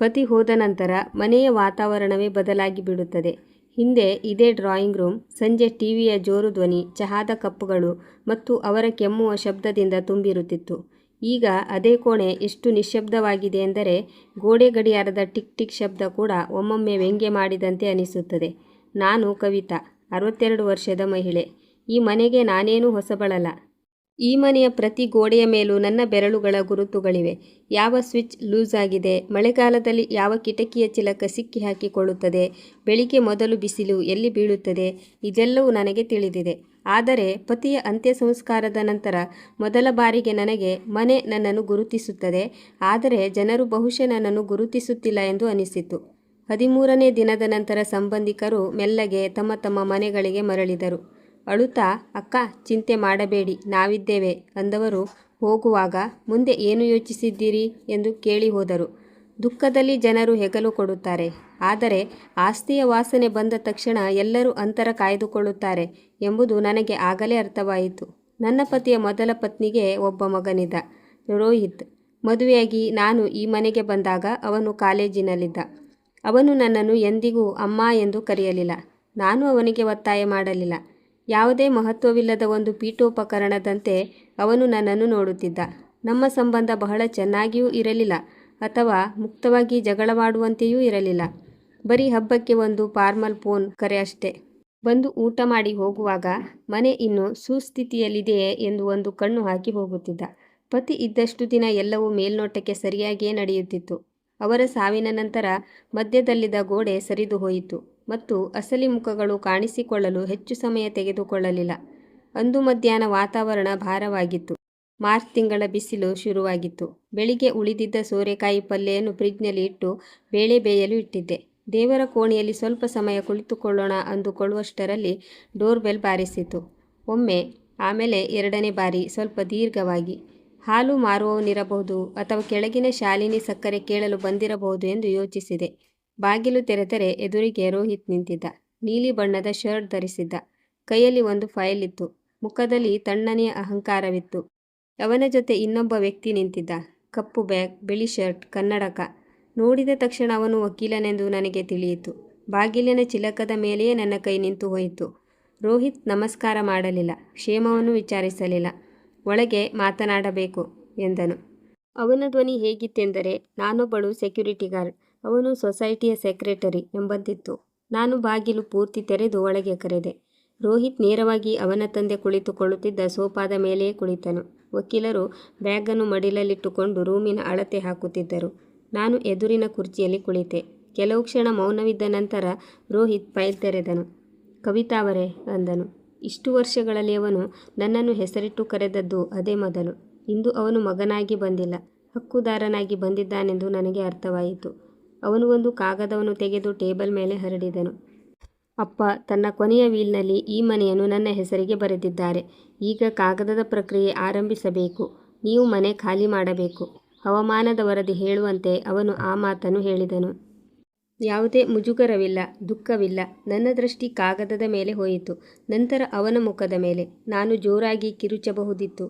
ಪತಿ ಹೋದ ನಂತರ ಮನೆಯ ವಾತಾವರಣವೇ ಬದಲಾಗಿ ಬಿಡುತ್ತದೆ. ಹಿಂದೆ ಇದೇ ಡ್ರಾಯಿಂಗ್ ರೂಮ್ ಸಂಜೆ ಟಿವಿಯ ಜೋರು ಧ್ವನಿ, ಚಹಾದ ಕಪ್ಪುಗಳು ಮತ್ತು ಅವರ ಕೆಮ್ಮುವ ಶಬ್ದದಿಂದ ತುಂಬಿರುತ್ತಿತ್ತು. ಈಗ ಅದೇ ಕೋಣೆ ಎಷ್ಟು ನಿಶ್ಶಬ್ದವಾಗಿದೆ ಎಂದರೆ ಗೋಡೆ ಗಡಿಯಾರದ ಟಿಕ್ ಟಿಕ್ ಶಬ್ದ ಕೂಡ ಒಮ್ಮೊಮ್ಮೆ ವ್ಯಂಗ್ಯ ಮಾಡಿದಂತೆ ಅನಿಸುತ್ತದೆ. ನಾನು ಕವಿತಾ, 62 ವರ್ಷದ ಮಹಿಳೆ. ಈ ಮನೆಗೆ ನಾನೇನು ಹೊಸಬಳಲ್ಲ. ಈ ಮನೆಯ ಪ್ರತಿ ಗೋಡೆಯ ಮೇಲೂ ನನ್ನ ಬೆರಳುಗಳ ಗುರುತುಗಳಿವೆ. ಯಾವ ಸ್ವಿಚ್ ಲೂಸ್ ಆಗಿದೆ, ಮಳೆಗಾಲದಲ್ಲಿ ಯಾವ ಕಿಟಕಿಯ ಚಿಲಕ ಸಿಕ್ಕಿ ಹಾಕಿಕೊಳ್ಳುತ್ತದೆ, ಬೆಳಿಗ್ಗೆ ಮೊದಲು ಬಿಸಿಲು ಎಲ್ಲಿ ಬೀಳುತ್ತದೆ, ಇದೆಲ್ಲವೂ ನನಗೆ ತಿಳಿದಿದೆ. ಆದರೆ ಪತಿಯ ಅಂತ್ಯ ಸಂಸ್ಕಾರದ ನಂತರ ಮೊದಲ ಬಾರಿಗೆ ನನಗೆ ಮನೆ ನನ್ನನ್ನು ಗುರುತಿಸುತ್ತದೆ, ಆದರೆ ಜನರು ಬಹುಶಃ ನನ್ನನ್ನು ಗುರುತಿಸುತ್ತಿಲ್ಲ ಎಂದು ಅನಿಸಿತು. 13ನೇ ದಿನದ ನಂತರ ಸಂಬಂಧಿಕರು ಮೆಲ್ಲಗೆ ತಮ್ಮ ತಮ್ಮ ಮನೆಗಳಿಗೆ ಮರಳಿದರು. ಅಳುತ್ತಾ, ಅಕ್ಕ ಚಿಂತೆ ಮಾಡಬೇಡಿ, ನಾವಿದ್ದೇವೆ ಅಂದವರು ಹೋಗುವಾಗ ಮುಂದೆ ಏನು ಯೋಚಿಸಿದ್ದೀರಿ ಎಂದು ಕೇಳಿ ಹೋದರು. ದುಃಖದಲ್ಲಿ ಜನರು ಹೆಗಲು ಕೊಡುತ್ತಾರೆ, ಆದರೆ ಆಸ್ತಿಯ ವಾಸನೆ ಬಂದ ತಕ್ಷಣ ಎಲ್ಲರೂ ಅಂತರ ಕಾಯ್ದುಕೊಳ್ಳುತ್ತಾರೆ ಎಂಬುದು ನನಗೆ ಆಗಲೇ ಅರ್ಥವಾಯಿತು. ನನ್ನ ಪತಿಯ ಮೊದಲ ಪತ್ನಿಗೆ ಒಬ್ಬ ಮಗನಿದ್ದ, ರೋಹಿತ್. ಮದುವೆಯಾಗಿ ನಾನು ಈ ಮನೆಗೆ ಬಂದಾಗ ಅವನು ಕಾಲೇಜಿನಲ್ಲಿದ್ದ. ಅವನು ನನ್ನನ್ನು ಎಂದಿಗೂ ಅಮ್ಮ ಎಂದು ಕರೆಯಲಿಲ್ಲ. ನಾನು ಅವನಿಗೆ ಒತ್ತಾಯ ಮಾಡಲಿಲ್ಲ. ಯಾವುದೇ ಮಹತ್ವವಿಲ್ಲದ ಒಂದು ಪೀಠೋಪಕರಣದಂತೆ ಅವನು ನನ್ನನ್ನು ನೋಡುತ್ತಿದ್ದ. ನಮ್ಮ ಸಂಬಂಧ ಬಹಳ ಚೆನ್ನಾಗಿಯೂ ಇರಲಿಲ್ಲ ಅಥವಾ ಮುಕ್ತವಾಗಿ ಜಗಳವಾಡುವಂತೆಯೂ ಇರಲಿಲ್ಲ. ಬರೀ ಹಬ್ಬಕ್ಕೆ ಒಂದು ಫಾರ್ಮಲ್ ಫೋನ್ ಕರೆ ಅಷ್ಟೇ. ಬಂದು ಊಟ ಮಾಡಿ ಹೋಗುವಾಗ ಮನೆ ಇನ್ನೂ ಸುಸ್ಥಿತಿಯಲ್ಲಿದೆಯೇ ಎಂದು ಒಂದು ಕಣ್ಣು ಹಾಕಿ ಹೋಗುತ್ತಿದ್ದ. ಪತಿ ಇದ್ದಷ್ಟು ದಿನ ಎಲ್ಲವೂ ಮೇಲ್ನೋಟಕ್ಕೆ ಸರಿಯಾಗಿಯೇ ನಡೆಯುತ್ತಿತ್ತು. ಅವರ ಸಾವಿನ ನಂತರ ಮಧ್ಯದಲ್ಲಿದ್ದ ಗೋಡೆ ಸರಿದು ಹೋಯಿತು ಮತ್ತು ಅಸಲಿ ಮುಖಗಳು ಕಾಣಿಸಿಕೊಳ್ಳಲು ಹೆಚ್ಚು ಸಮಯ ತೆಗೆದುಕೊಳ್ಳಲಿಲ್ಲ. ಅಂದು ಮಧ್ಯಾಹ್ನ ವಾತಾವರಣ ಭಾರವಾಗಿತ್ತು. ಮಾರ್ಚ್ ತಿಂಗಳ ಬಿಸಿಲು ಶುರುವಾಗಿತ್ತು. ಬೆಳಿಗ್ಗೆ ಉಳಿದಿದ್ದ ಸೋರೆಕಾಯಿ ಪಲ್ಯವನ್ನು ಫ್ರಿಜ್ನಲ್ಲಿ ಇಟ್ಟು ಬೇಳೆ ಬೇಯಲು ಇಟ್ಟಿದ್ದೆ. ದೇವರ ಕೋಣೆಯಲ್ಲಿ ಸ್ವಲ್ಪ ಸಮಯ ಕುಳಿತುಕೊಳ್ಳೋಣ ಅಂದುಕೊಳ್ಳುವಷ್ಟರಲ್ಲಿ ಡೋರ್ ಬೆಲ್ ಬಾರಿಸಿತು. ಒಮ್ಮೆ, ಆಮೇಲೆ 2ನೇ ಬಾರಿ ಸ್ವಲ್ಪ ದೀರ್ಘವಾಗಿ. ಹಾಲು ಮಾರುವವನಿರಬಹುದು ಅಥವಾ ಕೆಳಗಿನ ಶಾಲಿನಿ ಸಕ್ಕರೆ ಕೇಳಲು ಬಂದಿರಬಹುದು ಎಂದು ಯೋಚಿಸಿದೆ. ಬಾಗಿಲು ತೆರೆದರೆ ಎದುರಿಗೆ ರೋಹಿತ್ ನಿಂತಿದ್ದ. ನೀಲಿ ಬಣ್ಣದ ಶರ್ಟ್ ಧರಿಸಿದ್ದ. ಕೈಯಲ್ಲಿ ಒಂದು ಫೈಲ್ ಇತ್ತು. ಮುಖದಲ್ಲಿ ತಣ್ಣನೆಯ ಅಹಂಕಾರವಿತ್ತು. ಅವನ ಜೊತೆ ಇನ್ನೊಬ್ಬ ವ್ಯಕ್ತಿ ನಿಂತಿದ್ದ. ಕಪ್ಪು ಬ್ಯಾಗ್, ಬಿಳಿ ಶರ್ಟ್, ಕನ್ನಡಕ. ನೋಡಿದ ತಕ್ಷಣ ಅವನು ವಕೀಲನೆಂದು ನನಗೆ ತಿಳಿಯಿತು. ಬಾಗಿಲಿನ ಚಿಲಕದ ಮೇಲೆಯೇ ನನ್ನ ಕೈ ನಿಂತು ಹೋಯಿತು. ರೋಹಿತ್ ನಮಸ್ಕಾರ ಮಾಡಲಿಲ್ಲ, ಕ್ಷೇಮವನ್ನು ವಿಚಾರಿಸಲಿಲ್ಲ. ಒಳಗೆ ಮಾತನಾಡಬೇಕು ಎಂದನು. ಅವನ ಧ್ವನಿ ಹೇಗಿತ್ತೆಂದರೆ ನಾನೊಬ್ಬಳು ಸೆಕ್ಯೂರಿಟಿ ಗಾರ್ಡ್, ಅವನು ಸೊಸೈಟಿಯ ಸೆಕ್ರೆಟರಿ ಎಂಬಂತಿತ್ತು. ನಾನು ಬಾಗಿಲು ಪೂರ್ತಿ ತೆರೆದು ಒಳಗೆ ಕರೆದೆ. ರೋಹಿತ್ ನೇರವಾಗಿ ಅವನ ತಂದೆ ಕುಳಿತುಕೊಳ್ಳುತ್ತಿದ್ದ ಸೋಫಾದ ಮೇಲೆಯೇ ಕುಳಿತನು. ವಕೀಲರು ಬ್ಯಾಗನ್ನು ಮಡಿಲಲ್ಲಿಟ್ಟುಕೊಂಡು ರೂಮಿನ ಅಳತೆ ಹಾಕುತ್ತಿದ್ದರು. ನಾನು ಎದುರಿನ ಕುರ್ಚಿಯಲ್ಲಿ ಕುಳಿತೆ. ಕೆಲವು ಕ್ಷಣ ಮೌನವಿದ್ದ ನಂತರ ರೋಹಿತ್ ಫೈಲ್ ತೆರೆದನು. ಕವಿತಾ ಅವರೇ ಅಂದನು. ಇಷ್ಟು ವರ್ಷಗಳಲ್ಲಿ ಅವನು ನನ್ನನ್ನು ಹೆಸರಿಟ್ಟು ಕರೆದದ್ದು ಅದೇ ಮೊದಲು. ಇಂದು ಅವನು ಮಗನಾಗಿ ಬಂದಿಲ್ಲ, ಹಕ್ಕುದಾರನಾಗಿ ಬಂದಿದ್ದಾನೆಂದು ನನಗೆ ಅರ್ಥವಾಯಿತು. ಅವನು ಒಂದು ಕಾಗದವನ್ನು ತೆಗೆದು ಟೇಬಲ್ ಮೇಲೆ ಹರಡಿದನು. ಅಪ್ಪ ತನ್ನ ಕೊನೆಯ ವೀಲ್ನಲ್ಲಿ ಈ ಮನೆಯನ್ನು ನನ್ನ ಹೆಸರಿಗೆ ಬರೆದಿದ್ದಾರೆ. ಈಗ ಕಾಗದದ ಪ್ರಕ್ರಿಯೆ ಆರಂಭಿಸಬೇಕು. ನೀವು ಮನೆ ಖಾಲಿ ಮಾಡಬೇಕು. ಹವಾಮಾನದ ವರದಿ ಹೇಳುವಂತೆ ಅವನು ಆ ಮಾತನ್ನು ಹೇಳಿದನು. ಯಾವುದೇ ಮುಜುಗರವಿಲ್ಲ, ದುಃಖವಿಲ್ಲ. ನನ್ನ ದೃಷ್ಟಿ ಕಾಗದದ ಮೇಲೆ ಹೋಯಿತು. ನಂತರ ಅವನ ಮುಖದ ಮೇಲೆ. ನಾನು ಜೋರಾಗಿ ಕಿರುಚಬಹುದಿತ್ತು.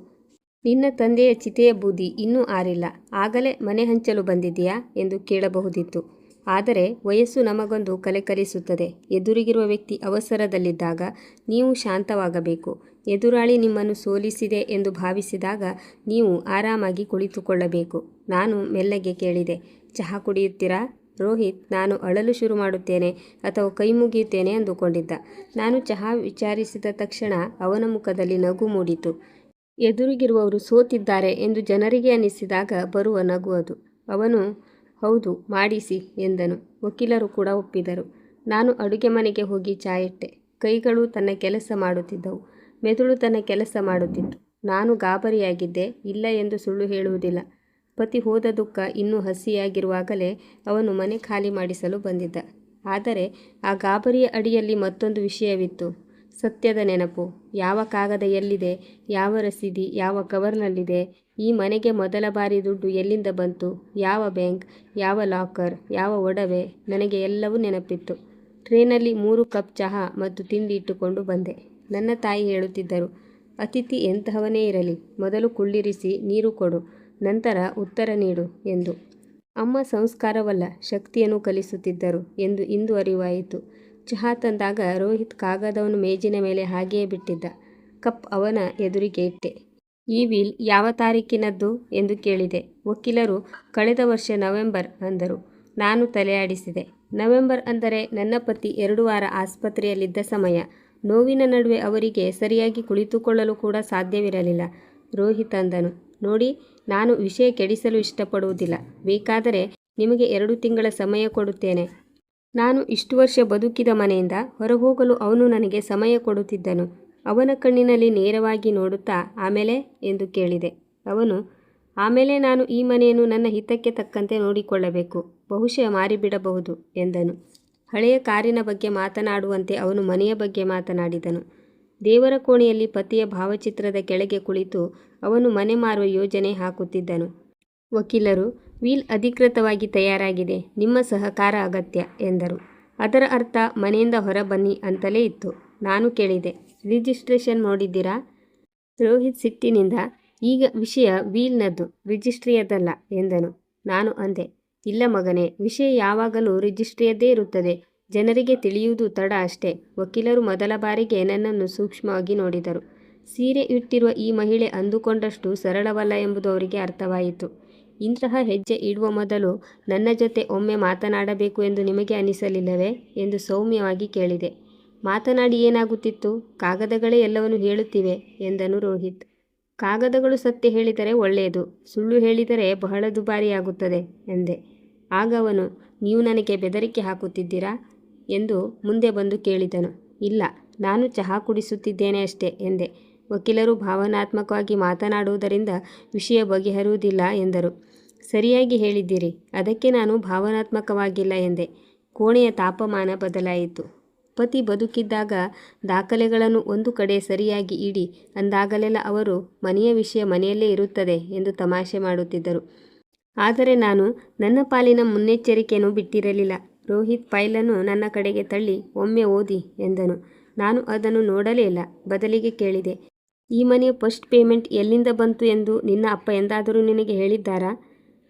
ನಿನ್ನ ತಂದೆಯ ಚಿತೆಯ ಬೂದಿ ಇನ್ನೂ ಆರಿಲ್ಲ, ಆಗಲೇ ಮನೆ ಹಂಚಲು ಬಂದಿದೆಯಾ ಎಂದು ಕೇಳಬಹುದಿತ್ತು. ಆದರೆ ವಯಸ್ಸು ನಮಗೊಂದು ಕಲೆ ಕಲಿಸುತ್ತದೆ. ಎದುರಿಗಿರುವ ವ್ಯಕ್ತಿ ಅವಸರದಲ್ಲಿದ್ದಾಗ ನೀವು ಶಾಂತವಾಗಬೇಕು. ಎದುರಾಳಿ ನಿಮ್ಮನ್ನು ಸೋಲಿಸಿದೆ ಎಂದು ಭಾವಿಸಿದಾಗ ನೀವು ಆರಾಮಾಗಿ ಕುಳಿತುಕೊಳ್ಳಬೇಕು. ನಾನು ಮೆಲ್ಲಗೆ ಕೇಳಿದೆ, ಚಹಾ ಕುಡಿಯುತ್ತೀರಾ? ರೋಹಿತ್ ನಾನು ಅಳಲು ಶುರು ಮಾಡುತ್ತೇನೆ ಅಥವಾ ಕೈ ಮುಗಿಯುತ್ತೇನೆ ಅಂದುಕೊಂಡಿದ್ದ. ನಾನು ಚಹಾ ವಿಚಾರಿಸಿದ ತಕ್ಷಣ ಅವನ ಮುಖದಲ್ಲಿ ನಗು ಮೂಡಿತು. ಎದುರಿಗಿರುವವರು ಸೋತಿದ್ದಾರೆ ಎಂದು ಜನರಿಗೆ ಅನ್ನಿಸಿದಾಗ ಬರುವ ನಗು ಅದು. ಅವನು ಹೌದು ಮಾಡಿಸಿ ಎಂದನು. ವಕೀಲರು ಕೂಡ ಒಪ್ಪಿದರು. ನಾನು ಅಡುಗೆ ಮನೆಗೆ ಹೋಗಿ ಚಾ ಇಟ್ಟೆ. ಕೈಗಳು ತನ್ನ ಕೆಲಸ ಮಾಡುತ್ತಿದ್ದವು. ಮೆದುಳು ತನ್ನ ಕೆಲಸ ಮಾಡುತ್ತಿತ್ತು. ನಾನು ಗಾಬರಿಯಾಗಿದ್ದೆ, ಇಲ್ಲ ಎಂದು ಸುಳ್ಳು ಹೇಳುವುದಿಲ್ಲ. ಪತಿ ಹೋದ ದುಃಖ ಇನ್ನೂ ಹಸಿಯಾಗಿರುವಾಗಲೇ ಅವನು ಮನೆ ಖಾಲಿ ಮಾಡಿಸಲು ಬಂದಿದ್ದ. ಆದರೆ ಆ ಗಾಬರಿಯ ಅಡಿಯಲ್ಲಿ ಮತ್ತೊಂದು ವಿಷಯವಿತ್ತು, ಸತ್ಯದ ನೆನಪು. ಯಾವ ಕಾಗದ ಎಲ್ಲಿದೆ, ಯಾವ ರಸೀದಿ ಯಾವ ಕವರ್ನಲ್ಲಿದೆ, ಈ ಮನೆಗೆ ಮೊದಲ ಬಾರಿ ದುಡ್ಡು ಎಲ್ಲಿಂದ ಬಂತು, ಯಾವ ಬ್ಯಾಂಕ್, ಯಾವ ಲಾಕರ್, ಯಾವ ಒಡವೆ, ನನಗೆ ಎಲ್ಲವೂ ನೆನಪಿತ್ತು. ಟ್ರೇನಲ್ಲಿ 3 ಕಪ್ ಚಹಾ ಮತ್ತು ತಿಂಡಿ ಇಟ್ಟುಕೊಂಡು ಬಂದೆ. ನನ್ನ ತಾಯಿ ಹೇಳುತ್ತಿದ್ದರು, ಅತಿಥಿ ಎಂತಹವನೇ ಇರಲಿ, ಮೊದಲು ಕುಳ್ಳಿರಿಸಿ ನೀರು ಕೊಡು, ನಂತರ ಉತ್ತರ ನೀಡು ಎಂದು. ಅಮ್ಮ ಸಂಸ್ಕಾರವಲ್ಲ ಶಕ್ತಿಯನ್ನು ಕಲಿಸುತ್ತಿದ್ದರು ಎಂದು ಇಂದು ಅರಿವಾಯಿತು. ಚಹಾ ತಂದಾಗ ರೋಹಿತ್ ಕಾಗದವನ್ನು ಮೇಜಿನ ಮೇಲೆ ಹಾಗೆಯೇ ಬಿಟ್ಟಿದ್ದ. ಕಪ್ ಅವನ ಎದುರಿಗೆ ಇಟ್ಟೆ. ಈ ವಿಲ್ ಯಾವ ತಾರೀಕಿನದ್ದು ಎಂದು ಕೇಳಿದೆ. ವಕೀಲರು ಕಳೆದ ವರ್ಷ ನವೆಂಬರ್ ಅಂದರು. ನಾನು ತಲೆಯಾಡಿಸಿದೆ. ನವೆಂಬರ್ ಅಂದರೆ ನನ್ನ ಪತಿ 2 ವಾರ ಆಸ್ಪತ್ರೆಯಲ್ಲಿದ್ದ ಸಮಯ. ನೋವಿನ ನಡುವೆ ಅವರಿಗೆ ಸರಿಯಾಗಿ ಕುಳಿತುಕೊಳ್ಳಲು ಕೂಡ ಸಾಧ್ಯವಿರಲಿಲ್ಲ. ರೋಹಿತ್ ಅಂದನು, ನೋಡಿ, ನಾನು ವಿಷಯ ಕೆಡಿಸಲು ಇಷ್ಟಪಡುವುದಿಲ್ಲ. ಬೇಕಾದರೆ ನಿಮಗೆ 2 ತಿಂಗಳ ಸಮಯ ಕೊಡುತ್ತೇನೆ. ನಾನು ಇಷ್ಟು ವರ್ಷ ಬದುಕಿದ ಮನೆಯಿಂದ ಹೊರಹೋಗಲು ಅವನು ನನಗೆ ಸಮಯ ಕೊಡುತ್ತಿದ್ದನು. ಅವನ ಕಣ್ಣಿನಲ್ಲಿ ನೇರವಾಗಿ ನೋಡುತ್ತಾ ಆಮೇಲೆ ಎಂದು ಕೇಳಿದೆ. ಅವನು, ಆಮೇಲೆ ನಾನು ಈ ಮನೆಯನ್ನು ನನ್ನ ಹಿತಕ್ಕೆ ತಕ್ಕಂತೆ ನೋಡಿಕೊಳ್ಳಬೇಕು. ಬಹುಶಃ ಮಾರಿಬಿಡಬಹುದು ಎಂದನು. ಹಳೆಯ ಕಾರಿನ ಬಗ್ಗೆ ಮಾತನಾಡುವಂತೆ ಅವನು ಮನೆಯ ಬಗ್ಗೆ ಮಾತನಾಡಿದನು. ದೇವರ ಕೋಣೆಯಲ್ಲಿ ಪತಿಯ ಭಾವಚಿತ್ರದ ಕೆಳಗೆ ಕುಳಿತು ಅವನು ಮನೆ ಮಾರುವ ಯೋಜನೆ ಹಾಕುತ್ತಿದ್ದನು. ವಕೀಲರು, ವೀಲ್ ಅಧಿಕೃತವಾಗಿ ತಯಾರಾಗಿದೆ, ನಿಮ್ಮ ಸಹಕಾರ ಅಗತ್ಯ ಎಂದರು. ಅದರ ಅರ್ಥ ಮನೆಯಿಂದ ಹೊರಬನ್ನಿ ಅಂತಲೇ ಇತ್ತು. ನಾನು ಕೇಳಿದೆ, ರಿಜಿಸ್ಟ್ರೇಷನ್ ನೋಡಿದ್ದೀರಾ? ರೋಹಿತ್ ಸಿಟ್ಟಿನಿಂದ, ಈಗ ವಿಷಯ ವೀಲ್ನದ್ದು, ರಿಜಿಸ್ಟ್ರಿಯದಲ್ಲ ಎಂದನು. ನಾನು ಅಂದೆ, ಇಲ್ಲ ಮಗನೇ, ವಿಷಯ ಯಾವಾಗಲೂ ರಿಜಿಸ್ಟ್ರಿಯದ್ದೇ ಇರುತ್ತದೆ. ಜನರಿಗೆ ತಿಳಿಯುವುದು ತಡ ಅಷ್ಟೇ. ವಕೀಲರು ಮೊದಲ ಬಾರಿಗೆ ನನ್ನನ್ನು ಸೂಕ್ಷ್ಮವಾಗಿ ನೋಡಿದರು. ಸೀರೆ ಇಟ್ಟಿರುವ ಈ ಮಹಿಳೆ ಅಂದುಕೊಂಡಷ್ಟು ಸರಳವಲ್ಲ ಎಂಬುದು ಅವರಿಗೆ ಅರ್ಥವಾಯಿತು. ಇಂತಹ ಹೆಜ್ಜೆ ಇಡುವ ಮೊದಲು ನನ್ನ ಜೊತೆ ಒಮ್ಮೆ ಮಾತನಾಡಬೇಕು ಎಂದು ನಿಮಗೆ ಅನಿಸಲಿಲ್ಲವೇ ಎಂದು ಸೌಮ್ಯವಾಗಿ ಕೇಳಿದೆ. ಮಾತನಾಡಿ ಏನಾಗುತ್ತಿತ್ತು? ಕಾಗದಗಳೇ ಎಲ್ಲವನ್ನೂ ಹೇಳುತ್ತಿವೆ ಎಂದನು ರೋಹಿತ್. ಕಾಗದಗಳು ಸತ್ಯ ಹೇಳಿದರೆ ಒಳ್ಳೆಯದು, ಸುಳ್ಳು ಹೇಳಿದರೆ ಬಹಳ ದುಬಾರಿಯಾಗುತ್ತದೆ ಎಂದೆ. ಆಗ ಅವನು, ನೀವು ನನಗೆ ಬೆದರಿಕೆ ಹಾಕುತ್ತಿದ್ದೀರಾ ಎಂದು ಮುಂದೆ ಬಂದು ಕೇಳಿದನು. ಇಲ್ಲ, ನಾನು ಚಹಾ ಕುಡಿಸುತ್ತಿದ್ದೇನೆ ಅಷ್ಟೇ ಎಂದೆ. ವಕೀಲರು ಭಾವನಾತ್ಮಕವಾಗಿ ಮಾತನಾಡುವುದರಿಂದ ವಿಷಯ ಬಗೆಹರುವುದಿಲ್ಲ ಎಂದರು. ಸರಿಯಾಗಿ ಹೇಳಿದ್ದೀರಿ, ಅದಕ್ಕೆ ನಾನು ಭಾವನಾತ್ಮಕವಾಗಿಲ್ಲ ಎಂದೆ. ಕೋಣೆಯ ತಾಪಮಾನ ಬದಲಾಯಿತು. ಪತಿ ಬದುಕಿದ್ದಾಗ ದಾಖಲೆಗಳನ್ನು ಒಂದು ಕಡೆ ಸರಿಯಾಗಿ ಇಡಿ ಅಂದಾಗಲೆಲ್ಲ ಅವರು ಮನೆಯ ವಿಷಯ ಮನೆಯಲ್ಲೇ ಇರುತ್ತದೆ ಎಂದು ತಮಾಷೆ ಮಾಡುತ್ತಿದ್ದರು. ಆದರೆ ನಾನು ನನ್ನ ಪಾಲಿನ ಮುನ್ನೆಚ್ಚರಿಕೆಯನ್ನು ಬಿಟ್ಟಿರಲಿಲ್ಲ. ರೋಹಿತ್ ಫೈಲನ್ನು ನನ್ನ ಕಡೆಗೆ ತಳ್ಳಿ ಒಮ್ಮೆ ಓದಿ ಎಂದನು. ನಾನು ಅದನ್ನು ನೋಡಲೇ ಇಲ್ಲ. ಬದಲಿಗೆ ಕೇಳಿದೆ, ಈ ಮನೆಯ ಫಸ್ಟ್ ಪೇಮೆಂಟ್ ಎಲ್ಲಿಂದ ಬಂತು ಎಂದು ನಿನ್ನ ಅಪ್ಪ ಎಂದಾದರೂ ನಿನಗೆ ಹೇಳಿದ್ದಾರಾ?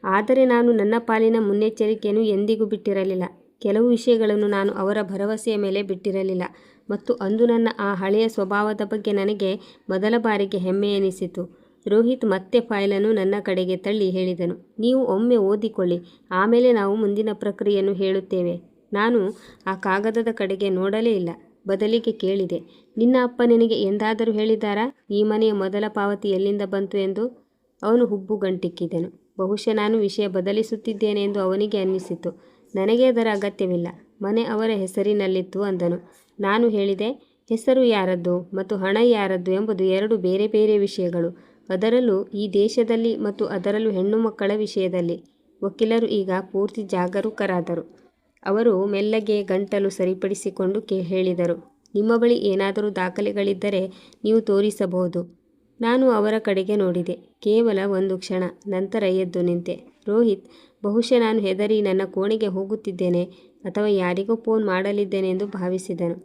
ಆದರೆ ನಾನು ನನ್ನ ಪಾಲಿನ ಮುನ್ನೆಚ್ಚರಿಕೆಯನ್ನು ಎಂದಿಗೂ ಬಿಟ್ಟಿರಲಿಲ್ಲ. ಕೆಲವು ವಿಷಯಗಳನ್ನು ನಾನು ಅವರ ಭರವಸೆಯ ಮೇಲೆ ಬಿಟ್ಟಿರಲಿಲ್ಲ ಮತ್ತು ಅಂದು ನನ್ನ ಆ ಹಳೆಯ ಸ್ವಭಾವದ ಬಗ್ಗೆ ನನಗೆ ಮೊದಲ ಬಾರಿಗೆ ಹೆಮ್ಮೆ ಎನಿಸಿತು. ರೋಹಿತ್ ಮತ್ತೆ ಫೈಲನ್ನು ನನ್ನ ಕಡೆಗೆ ತಳ್ಳಿ ಹೇಳಿದನು, ನೀವು ಒಮ್ಮೆ ಓದಿಕೊಳ್ಳಿ, ಆಮೇಲೆ ನಾವು ಮುಂದಿನ ಪ್ರಕ್ರಿಯೆಯನ್ನು ಹೇಳುತ್ತೇವೆ. ನಾನು ಆ ಕಾಗದದ ಕಡೆಗೆ ನೋಡಲೇ ಇಲ್ಲ. ಬದಲಿಗೆ ಕೇಳಿದೆ, ನಿನ್ನ ಅಪ್ಪ ನಿನಗೆ ಎಂದಾದರೂ ಹೇಳಿದ್ದಾರಾ ಈ ಮನೆಯ ಮೊದಲ ಪಾವತಿ ಎಲ್ಲಿಂದ ಬಂತು ಎಂದು? ಅವನು ಹುಬ್ಬುಗಂಟಿಕ್ಕಿದನು. ಬಹುಶಃ ನಾನು ವಿಷಯ ಬದಲಿಸುತ್ತಿದ್ದೇನೆ ಎಂದು ಅವನಿಗೆ ಅನ್ನಿಸಿತು. ನನಗೆ ಅದರ ಅಗತ್ಯವಿಲ್ಲ. ಮನೆ ಅವರ ಹೆಸರಿನಲ್ಲಿತ್ತು ಅಂದನು. ನಾನು ಹೇಳಿದೆ, ಹೆಸರು ಯಾರದ್ದು ಮತ್ತು ಹಣ ಯಾರದ್ದು ಎಂಬುದು 2 ಬೇರೆ ಬೇರೆ ವಿಷಯಗಳು, ಅದರಲ್ಲೂ ಈ ದೇಶದಲ್ಲಿ ಮತ್ತು ಅದರಲ್ಲೂ ಹೆಣ್ಣು ಮಕ್ಕಳ ವಿಷಯದಲ್ಲಿ. ವಕೀಲರು ಈಗ ಪೂರ್ತಿ ಜಾಗರೂಕರಾದರು. ಅವರು ಮೆಲ್ಲಗೆ ಗಂಟಲು ಸರಿಪಡಿಸಿಕೊಂಡು ಹೇಳಿದರು, ನಿಮ್ಮ ಬಳಿ ಏನಾದರೂ ದಾಖಲೆಗಳಿದ್ದರೆ ನೀವು ತೋರಿಸಬಹುದು. ನಾನು ಅವರ ಕಡೆಗೆ ನೋಡಿದೆ. ಕೇವಲ ಒಂದು ಕ್ಷಣ, ನಂತರ ಎದ್ದು ನಿಂತೆ. ರೋಹಿತ್ ಬಹುಶಃ ನಾನು ಹೆದರಿ ನನ್ನ ಕೋಣೆಗೆ ಹೋಗುತ್ತಿದ್ದೇನೆ ಅಥವಾ ಯಾರಿಗೋ ಫೋನ್ ಮಾಡಲಿದ್ದೇನೆ ಎಂದು ಭಾವಿಸಿದನು.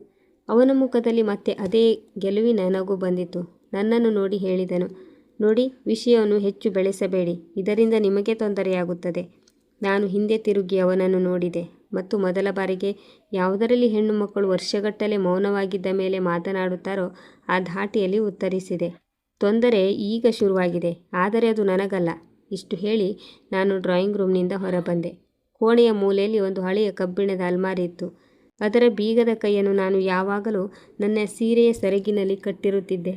ಅವನ ಮುಖದಲ್ಲಿ ಮತ್ತೆ ಅದೇ ಗೆಲುವಿನ ನಗು ಬಂದಿತು. ನನ್ನನ್ನು ನೋಡಿ ಹೇಳಿದನು, ನೋಡಿ, ವಿಷಯವನ್ನು ಹೆಚ್ಚು ಬೆಳೆಸಬೇಡಿ, ಇದರಿಂದ ನಿಮಗೆ ತೊಂದರೆಯಾಗುತ್ತದೆ. ನಾನು ಹಿಂದೆ ತಿರುಗಿ ಅವನನ್ನು ನೋಡಿದೆ ಮತ್ತು ಮೊದಲ ಬಾರಿಗೆ ಯಾವುದರಲ್ಲಿ ಹೆಣ್ಣು ಮಕ್ಕಳು ವರ್ಷಗಟ್ಟಲೆ ಮೌನವಾಗಿದ್ದ ಮೇಲೆ ಮಾತನಾಡುತ್ತಾರೋ ಆ ಧಾಟಿಯಲ್ಲಿ ಉತ್ತರಿಸಿದೆ, ತೊಂದರೆ ಈಗ ಶುರುವಾಗಿದೆ, ಆದರೆ ಅದು ನನಗಲ್ಲ. ಇಷ್ಟು ಹೇಳಿ ನಾನು ಡ್ರಾಯಿಂಗ್ ರೂಮ್ನಿಂದ ಹೊರಬಂದೆ. ಕೋಣೆಯ ಮೂಲೆಯಲ್ಲಿ ಒಂದು ಹಳೆಯ ಕಬ್ಬಿಣದ ಅಲ್ಮಾರಿ ಇತ್ತು. ಅದರ ಬೀಗದ ಕೈಯನ್ನು ನಾನು ಯಾವಾಗಲೂ ನನ್ನ ಸೀರೆಯ ಸೆರಗಿನಲ್ಲಿ ಕಟ್ಟಿರುತ್ತಿದ್ದೆ.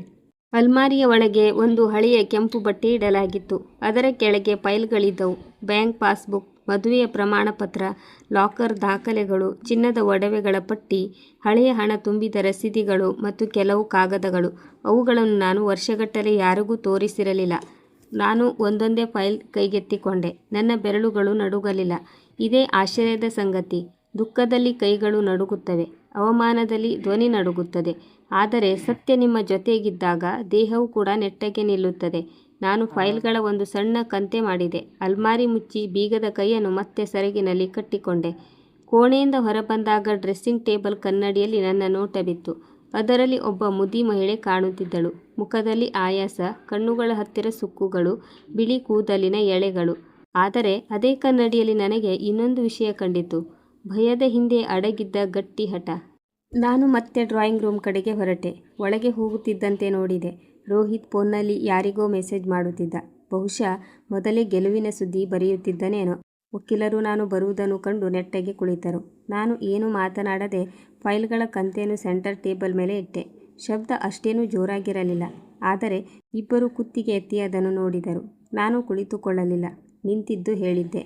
ಅಲ್ಮಾರಿಯ ಒಳಗೆ ಒಂದು ಹಳೆಯ ಕೆಂಪು ಬಟ್ಟೆ ಇಡಲಾಗಿತ್ತು. ಅದರ ಕೆಳಗೆ ಫೈಲ್ಗಳಿದ್ದವು. ಬ್ಯಾಂಕ್ ಪಾಸ್ಬುಕ್, ಮದುವೆಯ ಪ್ರಮಾಣ ಪತ್ರ, ಲಾಕರ್ ದಾಖಲೆಗಳು, ಚಿನ್ನದ ಒಡವೆಗಳ ಪಟ್ಟಿ, ಹಳೆಯ ಹಣ ತುಂಬಿದ ರಸೀದಿಗಳು ಮತ್ತು ಕೆಲವು ಕಾಗದಗಳು. ಅವುಗಳನ್ನು ನಾನು ವರ್ಷಗಟ್ಟಲೆ ಯಾರಿಗೂ ತೋರಿಸಿರಲಿಲ್ಲ. ನಾನು ಒಂದೊಂದೇ ಫೈಲ್ ಕೈಗೆತ್ತಿಕೊಂಡೆ. ನನ್ನ ಬೆರಳುಗಳು ನಡುಗಲಿಲ್ಲ. ಇದೇ ಆಶ್ಚರ್ಯದ ಸಂಗತಿ. ದುಃಖದಲ್ಲಿ ಕೈಗಳು ನಡುಗುತ್ತವೆ, ಅವಮಾನದಲ್ಲಿ ಧ್ವನಿ ನಡುಗುತ್ತದೆ, ಆದರೆ ಸತ್ಯ ನಿಮ್ಮ ಜೊತೆಗಿದ್ದಾಗ ದೇಹವು ಕೂಡ ನೆಟ್ಟಗೆ ನಿಲ್ಲುತ್ತದೆ. ನಾನು ಫೈಲ್ಗಳ ಒಂದು ಸಣ್ಣ ಕಂತೆ ಮಾಡಿದೆ. ಅಲ್ಮಾರಿ ಮುಚ್ಚಿ ಬೀಗದ ಕೈಯನ್ನು ಮತ್ತೆ ಸೆರಗಿನಲ್ಲಿ ಕಟ್ಟಿಕೊಂಡೆ. ಕೋಣೆಯಿಂದ ಹೊರಬಂದಾಗ ಡ್ರೆಸ್ಸಿಂಗ್ ಟೇಬಲ್ ಕನ್ನಡಿಯಲ್ಲಿ ನನ್ನ ನೋಟ ಬಿತ್ತು. ಅದರಲ್ಲಿ ಒಬ್ಬ ಮುದಿ ಮಹಿಳೆ ಕಾಣುತ್ತಿದ್ದಳು. ಮುಖದಲ್ಲಿ ಆಯಾಸ, ಕಣ್ಣುಗಳ ಹತ್ತಿರ ಸುಕ್ಕುಗಳು, ಬಿಳಿ ಕೂದಲಿನ ಎಳೆಗಳು. ಆದರೆ ಅದೇ ಕನ್ನಡಿಯಲ್ಲಿ ನನಗೆ ಇನ್ನೊಂದು ವಿಷಯ ಕಂಡಿತು. ಭಯದ ಹಿಂದೆ ಅಡಗಿದ್ದ ಗಟ್ಟಿ ಹಠ. ನಾನು ಮತ್ತೆ ಡ್ರಾಯಿಂಗ್ ರೂಮ್ ಕಡೆಗೆ ಹೊರಟೆ. ಒಳಗೆ ಹೋಗುತ್ತಿದ್ದಂತೆ ನೋಡಿದೆ, ರೋಹಿತ್ ಫೋನ್ನಲ್ಲಿ ಯಾರಿಗೋ ಮೆಸೇಜ್ ಮಾಡುತ್ತಿದ್ದ. ಬಹುಶಃ ಮೊದಲೇ ಗೆಲುವಿನ ಸುದ್ದಿ ಬರೆಯುತ್ತಿದ್ದನೇನೋ. ವಕೀಲರು ನಾನು ಬರುವುದನ್ನು ಕಂಡು ನೆಟ್ಟಗೆ ಕುಳಿತರು. ನಾನು ಏನೂ ಮಾತನಾಡದೆ ಫೈಲ್ಗಳ ಕಂತೆಯನ್ನು ಸೆಂಟರ್ ಟೇಬಲ್ ಮೇಲೆ ಇಟ್ಟೆ. ಶಬ್ದ ಅಷ್ಟೇನೂ ಜೋರಾಗಿರಲಿಲ್ಲ. ಆದರೆ ಇಬ್ಬರು ಕುತ್ತಿಗೆ ಎತ್ತಿ ಅದನ್ನು ನೋಡಿದರು. ನಾನು ಕುಳಿತುಕೊಳ್ಳಲಿಲ್ಲ, ನಿಂತಿದ್ದು ಹೇಳಿದ್ದೆ,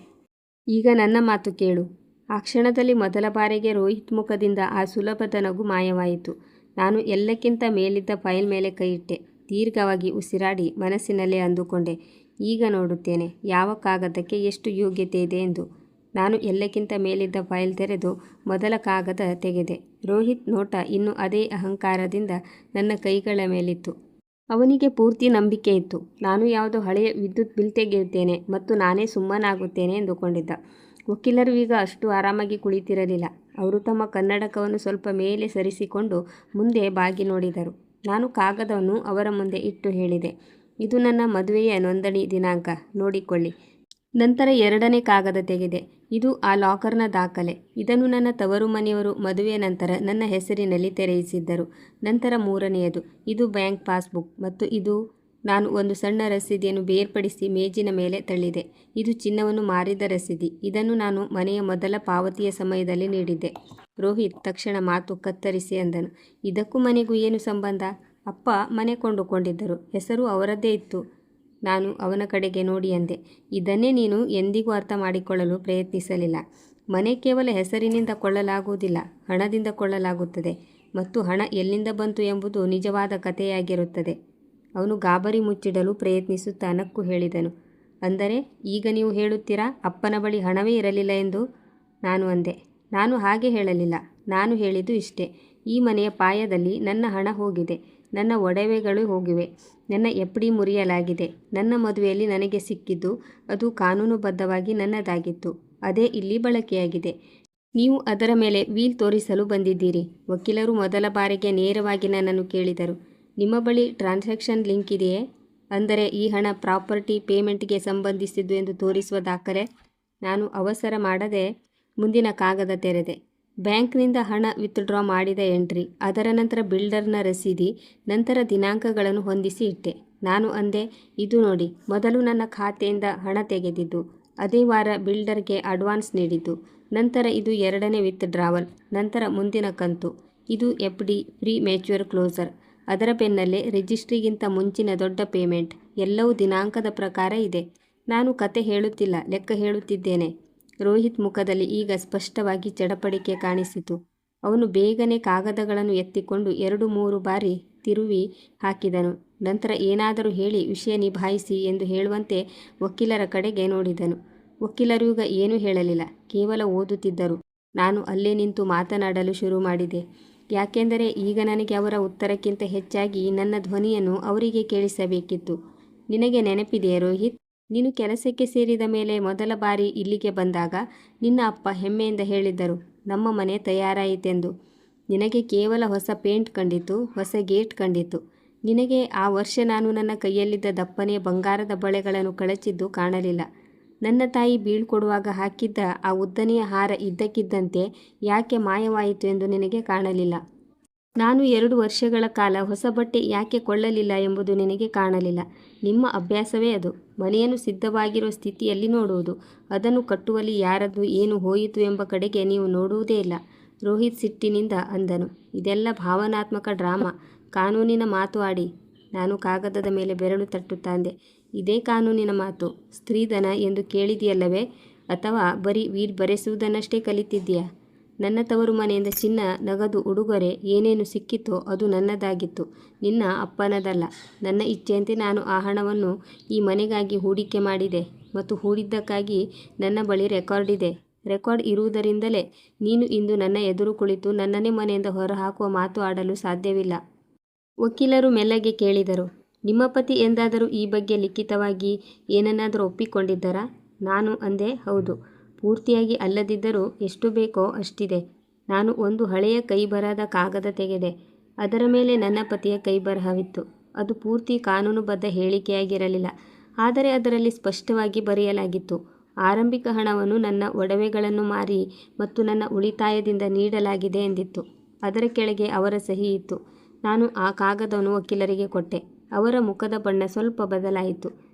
ಈಗ ನನ್ನ ಮಾತು ಕೇಳು. ಆ ಕ್ಷಣದಲ್ಲಿ ಮೊದಲ ಬಾರಿಗೆ ರೋಹಿತ್ ಮುಖದಿಂದ ಆ ಸುಲಭದ ನಗು ಮಾಯವಾಯಿತು. ನಾನು ಎಲ್ಲಕ್ಕಿಂತ ಮೇಲಿದ್ದ ಫೈಲ್ ಮೇಲೆ ಕೈಯಿಟ್ಟೆ. ದೀರ್ಘವಾಗಿ ಉಸಿರಾಡಿ ಮನಸ್ಸಿನಲ್ಲೇ ಅಂದುಕೊಂಡೆ, ಈಗ ನೋಡುತ್ತೇನೆ ಯಾವ ಕಾಗದಕ್ಕೆ ಎಷ್ಟು ಯೋಗ್ಯತೆ ಇದೆ ಎಂದು. ನಾನು ಎಲ್ಲಕ್ಕಿಂತ ಮೇಲಿದ್ದ ಫೈಲ್ ತೆರೆದು ಮೊದಲ ಕಾಗದ ತೆಗೆದೆ. ರೋಹಿತ್ ನೋಟ ಇನ್ನೂ ಅದೇ ಅಹಂಕಾರದಿಂದ ನನ್ನ ಕೈಗಳ ಮೇಲಿತ್ತು. ಅವನಿಗೆ ಪೂರ್ತಿ ನಂಬಿಕೆ ಇತ್ತು. ನಾನು ಯಾವುದೋ ಹಳೆಯ ವಿದ್ಯುತ್ ಬಿಲ್ ತೆಗೆಯುತ್ತೇನೆ ಮತ್ತು ನಾನೇ ಸುಮ್ಮನಾಗುತ್ತೇನೆ ಎಂದುಕೊಂಡಿದ್ದ. ವಕೀಲರು ಈಗ ಅಷ್ಟು ಆರಾಮಾಗಿ ಕುಳಿತಿರಲಿಲ್ಲ. ಅವರು ತಮ್ಮ ಕನ್ನಡಕವನ್ನು ಸ್ವಲ್ಪ ಮೇಲೆ ಸರಿಸಿಕೊಂಡು ಮುಂದೆ ಬಾಗಿ ನೋಡಿದರು. ನಾನು ಕಾಗದವನ್ನು ಅವರ ಮುಂದೆ ಇಟ್ಟು ಹೇಳಿದೆ, ಇದು ನನ್ನ ಮದುವೆಯ ನೋಂದಣಿ ದಿನಾಂಕ, ನೋಡಿಕೊಳ್ಳಿ. ನಂತರ ಎರಡನೇ ಕಾಗದ ತೆಗೆದೆ. ಇದು ಆ ಲಾಕರ್ನ ದಾಖಲೆ. ಇದನ್ನು ನನ್ನ ತವರು ಮನೆಯವರು ಮದುವೆಯ ನಂತರ ನನ್ನ ಹೆಸರಿನಲ್ಲಿ ತೆರೆಯಿಸಿದ್ದರು. ನಂತರ ಮೂರನೆಯದು, ಇದು ಬ್ಯಾಂಕ್ ಪಾಸ್ಬುಕ್ ಮತ್ತು ಇದು ನಾನು ಒಂದು ಸಣ್ಣ ರಸೀದಿಯನ್ನು ಬೇರ್ಪಡಿಸಿ ಮೇಜಿನ ಮೇಲೆ ತಳ್ಳಿದೆ. ಇದು ಚಿನ್ನವನ್ನು ಮಾರಿದ ರಸೀದಿ. ಇದನ್ನು ನಾನು ಮನೆಯ ಮೊದಲ ಪಾವತಿಯ ಸಮಯದಲ್ಲಿ ನೀಡಿದ್ದೆ. ರೋಹಿತ್ ತಕ್ಷಣ ಮಾತು ಕತ್ತರಿಸಿ ಅಂದನು, ಇದಕ್ಕೂ ಮನೆಗೂ ಏನು ಸಂಬಂಧ? ಅಪ್ಪ ಮನೆ ಕೊಂಡುಕೊಂಡಿದ್ದರು, ಹೆಸರು ಅವರದ್ದೇ ಇತ್ತು. ನಾನು ಅವನ ಕಡೆಗೆ ನೋಡಿ ಅಂದೆ, ಇದನ್ನೇ ನೀನು ಎಂದಿಗೂ ಅರ್ಥ ಮಾಡಿಕೊಳ್ಳಲು ಪ್ರಯತ್ನಿಸಲಿಲ್ಲ. ಮನೆ ಕೇವಲ ಹೆಸರಿನಿಂದ ಕೊಳ್ಳಲಾಗುವುದಿಲ್ಲ, ಹಣದಿಂದ ಕೊಳ್ಳಲಾಗುತ್ತದೆ. ಮತ್ತು ಹಣ ಎಲ್ಲಿಂದ ಬಂತು ಎಂಬುದು ನಿಜವಾದ ಕಥೆಯಾಗಿರುತ್ತದೆ. ಅವನು ಗಾಬರಿ ಮುಚ್ಚಿಡಲು ಪ್ರಯತ್ನಿಸುತ್ತಾ ನಕ್ಕು ಹೇಳಿದನು, ಅಂದರೆ ಈಗ ನೀವು ಹೇಳುತ್ತೀರಾ ಅಪ್ಪನ ಬಳಿ ಹಣವೇ ಇರಲಿಲ್ಲ ಎಂದು? ನಾನು ಅಂದೆ, ನಾನು ಹಾಗೆ ಹೇಳಲಿಲ್ಲ. ನಾನು ಹೇಳಿದ್ದು ಇಷ್ಟೇ, ಈ ಮನೆಯ ಪಾಯದಲ್ಲಿ ನನ್ನ ಹಣ ಹೋಗಿದೆ, ನನ್ನ ಒಡವೆಗಳು ಹೋಗಿವೆ, ನನ್ನ ಎಫ್ ಡಿ ಮುರಿಯಲಾಗಿದೆ. ನನ್ನ ಮದುವೆಯಲ್ಲಿ ನನಗೆ ಸಿಕ್ಕಿದ್ದು ಅದು ಕಾನೂನುಬದ್ಧವಾಗಿ ನನ್ನದಾಗಿತ್ತು. ಅದೇ ಇಲ್ಲಿ ಬಳಕೆಯಾಗಿದೆ. ನೀವು ಅದರ ಮೇಲೆ ವೀಲ್ ತೋರಿಸಲು ಬಂದಿದ್ದೀರಿ. ವಕೀಲರು ಮೊದಲ ಬಾರಿಗೆ ನೇರವಾಗಿ ನನ್ನನ್ನು ಕೇಳಿದರು, ನಿಮ್ಮ ಬಳಿ ಟ್ರಾನ್ಸಾಕ್ಷನ್ ಲಿಂಕ್ ಇದೆಯೇ? ಅಂದರೆ ಈ ಹಣ ಪ್ರಾಪರ್ಟಿ ಪೇಮೆಂಟ್ಗೆ ಸಂಬಂಧಿಸಿದ್ದು ಎಂದು ತೋರಿಸುವ ದಾಖಲೆ. ನಾನು ಅವಸರ ಮಾಡದೆ ಮುಂದಿನ ಕಾಗದ ತೆರೆದೆ. ಬ್ಯಾಂಕ್ನಿಂದ ಹಣ ವಿತ್ಡ್ರಾ ಮಾಡಿದ ಎಂಟ್ರಿ, ಅದರ ನಂತರ ಬಿಲ್ಡರ್ನ ರಸೀದಿ, ನಂತರ ದಿನಾಂಕಗಳನ್ನು ಹೊಂದಿಸಿ ಇಟ್ಟೆ. ನಾನು ಅಂದೆ, ಇದು ನೋಡಿ, ಮೊದಲು ನನ್ನ ಖಾತೆಯಿಂದ ಹಣ ತೆಗೆದಿದ್ದು, ಅದೇ ವಾರ ಬಿಲ್ಡರ್ಗೆ ಅಡ್ವಾನ್ಸ್ ನೀಡಿದ್ದು, ನಂತರ ಇದು ಎರಡನೇ ವಿತ್ಡ್ರಾವಲ್, ನಂತರ ಮುಂದಿನ ಕಂತು, ಇದು F D premature closure, ಅದರ ಬೆನ್ನಲ್ಲೇ ರಿಜಿಸ್ಟ್ರಿಗಿಂತ ಮುಂಚಿನ ದೊಡ್ಡ ಪೇಮೆಂಟ್. ಎಲ್ಲವೂ ದಿನಾಂಕದ ಪ್ರಕಾರ ಇದೆ. ನಾನು ಕತೆ ಹೇಳುತ್ತಿಲ್ಲ, ಲೆಕ್ಕ ಹೇಳುತ್ತಿದ್ದೇನೆ. ರೋಹಿತ್ ಮುಖದಲ್ಲಿ ಈಗ ಸ್ಪಷ್ಟವಾಗಿ ಚಡಪಡಿಕೆ ಕಾಣಿಸಿತು. ಅವನು ಬೇಗನೆ ಕಾಗದಗಳನ್ನು ಎತ್ತಿಕೊಂಡು 2-3 ಬಾರಿ ತಿರುವಿ ಹಾಕಿದನು. ನಂತರ ಏನಾದರೂ ಹೇಳಿ ವಿಷಯ ನಿಭಾಯಿಸಿ ಎಂದು ಹೇಳುವಂತೆ ವಕೀಲರ ಕಡೆಗೆ ನೋಡಿದನು. ವಕೀಲರು ಈಗ ಏನೂ ಹೇಳಲಿಲ್ಲ, ಕೇವಲ ಓದುತ್ತಿದ್ದರು. ನಾನು ಅಲ್ಲೇ ನಿಂತು ಮಾತನಾಡಲು ಶುರು ಮಾಡಿದೆ. ಯಾಕೆಂದರೆ ಈಗ ನನಗೆ ಅವರ ಉತ್ತರಕ್ಕಿಂತ ಹೆಚ್ಚಾಗಿ ನನ್ನ ಧ್ವನಿಯನ್ನು ಅವರಿಗೆ ಕೇಳಿಸಬೇಕಿತ್ತು. ನಿನಗೆ ನೆನಪಿದೆಯೇ ರೋಹಿತ್, ನೀನು ಕೆಲಸಕ್ಕೆ ಸೇರಿದ ಮೇಲೆ ಮೊದಲ ಬಾರಿ ಇಲ್ಲಿಗೆ ಬಂದಾಗ ನಿನ್ನ ಅಪ್ಪ ಹೆಮ್ಮೆಯಿಂದ ಹೇಳಿದ್ದರು, ನಮ್ಮ ಮನೆ ತಯಾರಾಯಿತೆಂದು. ನಿನಗೆ ಕೇವಲ ಹೊಸ ಪೇಂಟ್ ಕಂಡಿತು, ಹೊಸ ಗೇಟ್ ಕಂಡಿತು. ನಿನಗೆ ಆ ವರ್ಷ ನಾನು ನನ್ನ ಕೈಯಲ್ಲಿದ್ದ ದಪ್ಪನೆಯ ಬಂಗಾರದ ಬಳೆಗಳನ್ನು ಕಳಚಿದ್ದು ಕಾಣಲಿಲ್ಲ. ನನ್ನ ತಾಯಿ ಬೀಳ್ಕೊಡುವಾಗ ಹಾಕಿದ್ದ ಆ ಉದ್ದನೆಯ ಹಾರ ಇದ್ದಕ್ಕಿದ್ದಂತೆ ಯಾಕೆ ಮಾಯವಾಯಿತು ಎಂದು ನಿನಗೆ ಕಾಣಲಿಲ್ಲ. ನಾನು 2 ವರ್ಷಗಳ ಕಾಲ ಹೊಸ ಬಟ್ಟೆ ಯಾಕೆ ಕೊಳ್ಳಲಿಲ್ಲ ಎಂಬುದು ನಿನಗೆ ಕಾಣಲಿಲ್ಲ. ನಿಮ್ಮ ಅಭ್ಯಾಸವೇ ಅದು. ಮನೆಯನ್ನು ಸಿದ್ಧವಾಗಿರುವ ಸ್ಥಿತಿಯಲ್ಲಿ ನೋಡುವುದು, ಅದನ್ನು ಕಟ್ಟುವಲ್ಲಿ ಯಾರದ್ದು ಏನು ಹೋಯಿತು ಎಂಬ ಕಡೆಗೆ ನೀವು ನೋಡುವುದೇ ಇಲ್ಲ. ರೋಹಿತ್ ಸಿಟ್ಟಿನಿಂದ ಅಂದನು, ಇದೆಲ್ಲ ಭಾವನಾತ್ಮಕ ಡ್ರಾಮಾ, ಕಾನೂನಿನ ಮಾತು ಆಡಿ. ನಾನು ಕಾಗದದ ಮೇಲೆ ಬೆರಳು ತಟ್ಟುತ್ತಾ ಅಂದೆ, ಇದೇ ಕಾನೂನಿನ ಮಾತು. ಸ್ತ್ರೀಧನ ಎಂದು ಕೇಳಿದೆಯಲ್ಲವೇ, ಅಥವಾ ಬರೀ ವೀಲ್ ಬರೆಸುವುದನ್ನಷ್ಟೇ ಕಲಿತಿದ್ದೀಯಾ? ನನ್ನ ತವರು ಮನೆಯಿಂದ ಚಿನ್ನ, ನಗದು, ಉಡುಗೊರೆ ಏನೇನು ಸಿಕ್ಕಿತೋ ಅದು ನನ್ನದಾಗಿತ್ತು, ನಿನ್ನ ಅಪ್ಪನದಲ್ಲ. ನನ್ನ ಇಚ್ಛೆಯಂತೆ ನಾನು ಆ ಹಣವನ್ನು ಈ ಮನೆಗಾಗಿ ಹೂಡಿಕೆ ಮಾಡಿದೆ ಮತ್ತು ಹೂಡಿದ್ದಕ್ಕಾಗಿ ನನ್ನ ಬಳಿ ರೆಕಾರ್ಡ್ ಇದೆ. ರೆಕಾರ್ಡ್ ಇರುವುದರಿಂದಲೇ ನೀನು ಇಂದು ನನ್ನ ಎದುರು ಕುಳಿತು ನನ್ನನ್ನೇ ಮನೆಯಿಂದ ಹೊರಹಾಕುವ ಮಾತು ಆಡಲು ಸಾಧ್ಯವಿಲ್ಲ. ವಕೀಲರು ಮೆಲ್ಲಗೆ ಕೇಳಿದರು, ನಿಮ್ಮ ಪತಿ ಎಂದಾದರೂ ಈ ಬಗ್ಗೆ ಲಿಖಿತವಾಗಿ ಏನನ್ನಾದರೂ ಒಪ್ಪಿಕೊಂಡಿದ್ದರಾ? ನಾನು ಅಂದೆ, ಹೌದು. ಪೂರ್ತಿಯಾಗಿ ಅಲ್ಲದಿದ್ದರೂ ಎಷ್ಟು ಬೇಕೋ ಅಷ್ಟಿದೆ. ನಾನು ಒಂದು ಹಳೆಯ ಕೈಬರಹದ ಕಾಗದ ತೆಗೆದೆ. ಅದರ ಮೇಲೆ ನನ್ನ ಪತಿಯ ಕೈಬರಹವಿತ್ತು. ಅದು ಪೂರ್ತಿ ಕಾನೂನುಬದ್ಧ ಹೇಳಿಕೆಯಾಗಿರಲಿಲ್ಲ, ಆದರೆ ಅದರಲ್ಲಿ ಸ್ಪಷ್ಟವಾಗಿ ಬರೆಯಲಾಗಿತ್ತು, ಆರಂಭಿಕ ಹಣವನ್ನು ನನ್ನ ಒಡವೆಗಳನ್ನು ಮಾರಿ ಮತ್ತು ನನ್ನ ಉಳಿತಾಯದಿಂದ ನೀಡಲಾಗಿದೆ ಎಂದಿತ್ತು. ಅದರ ಕೆಳಗೆ ಅವರ ಸಹಿ ಇತ್ತು. ನಾನು ಆ ಕಾಗದವನ್ನು ವಕೀಲರಿಗೆ ಕೊಟ್ಟೆ. ಅವರ ಮುಖದ ಬಣ್ಣ ಸ್ವಲ್ಪ ಬದಲಾಯಿತು.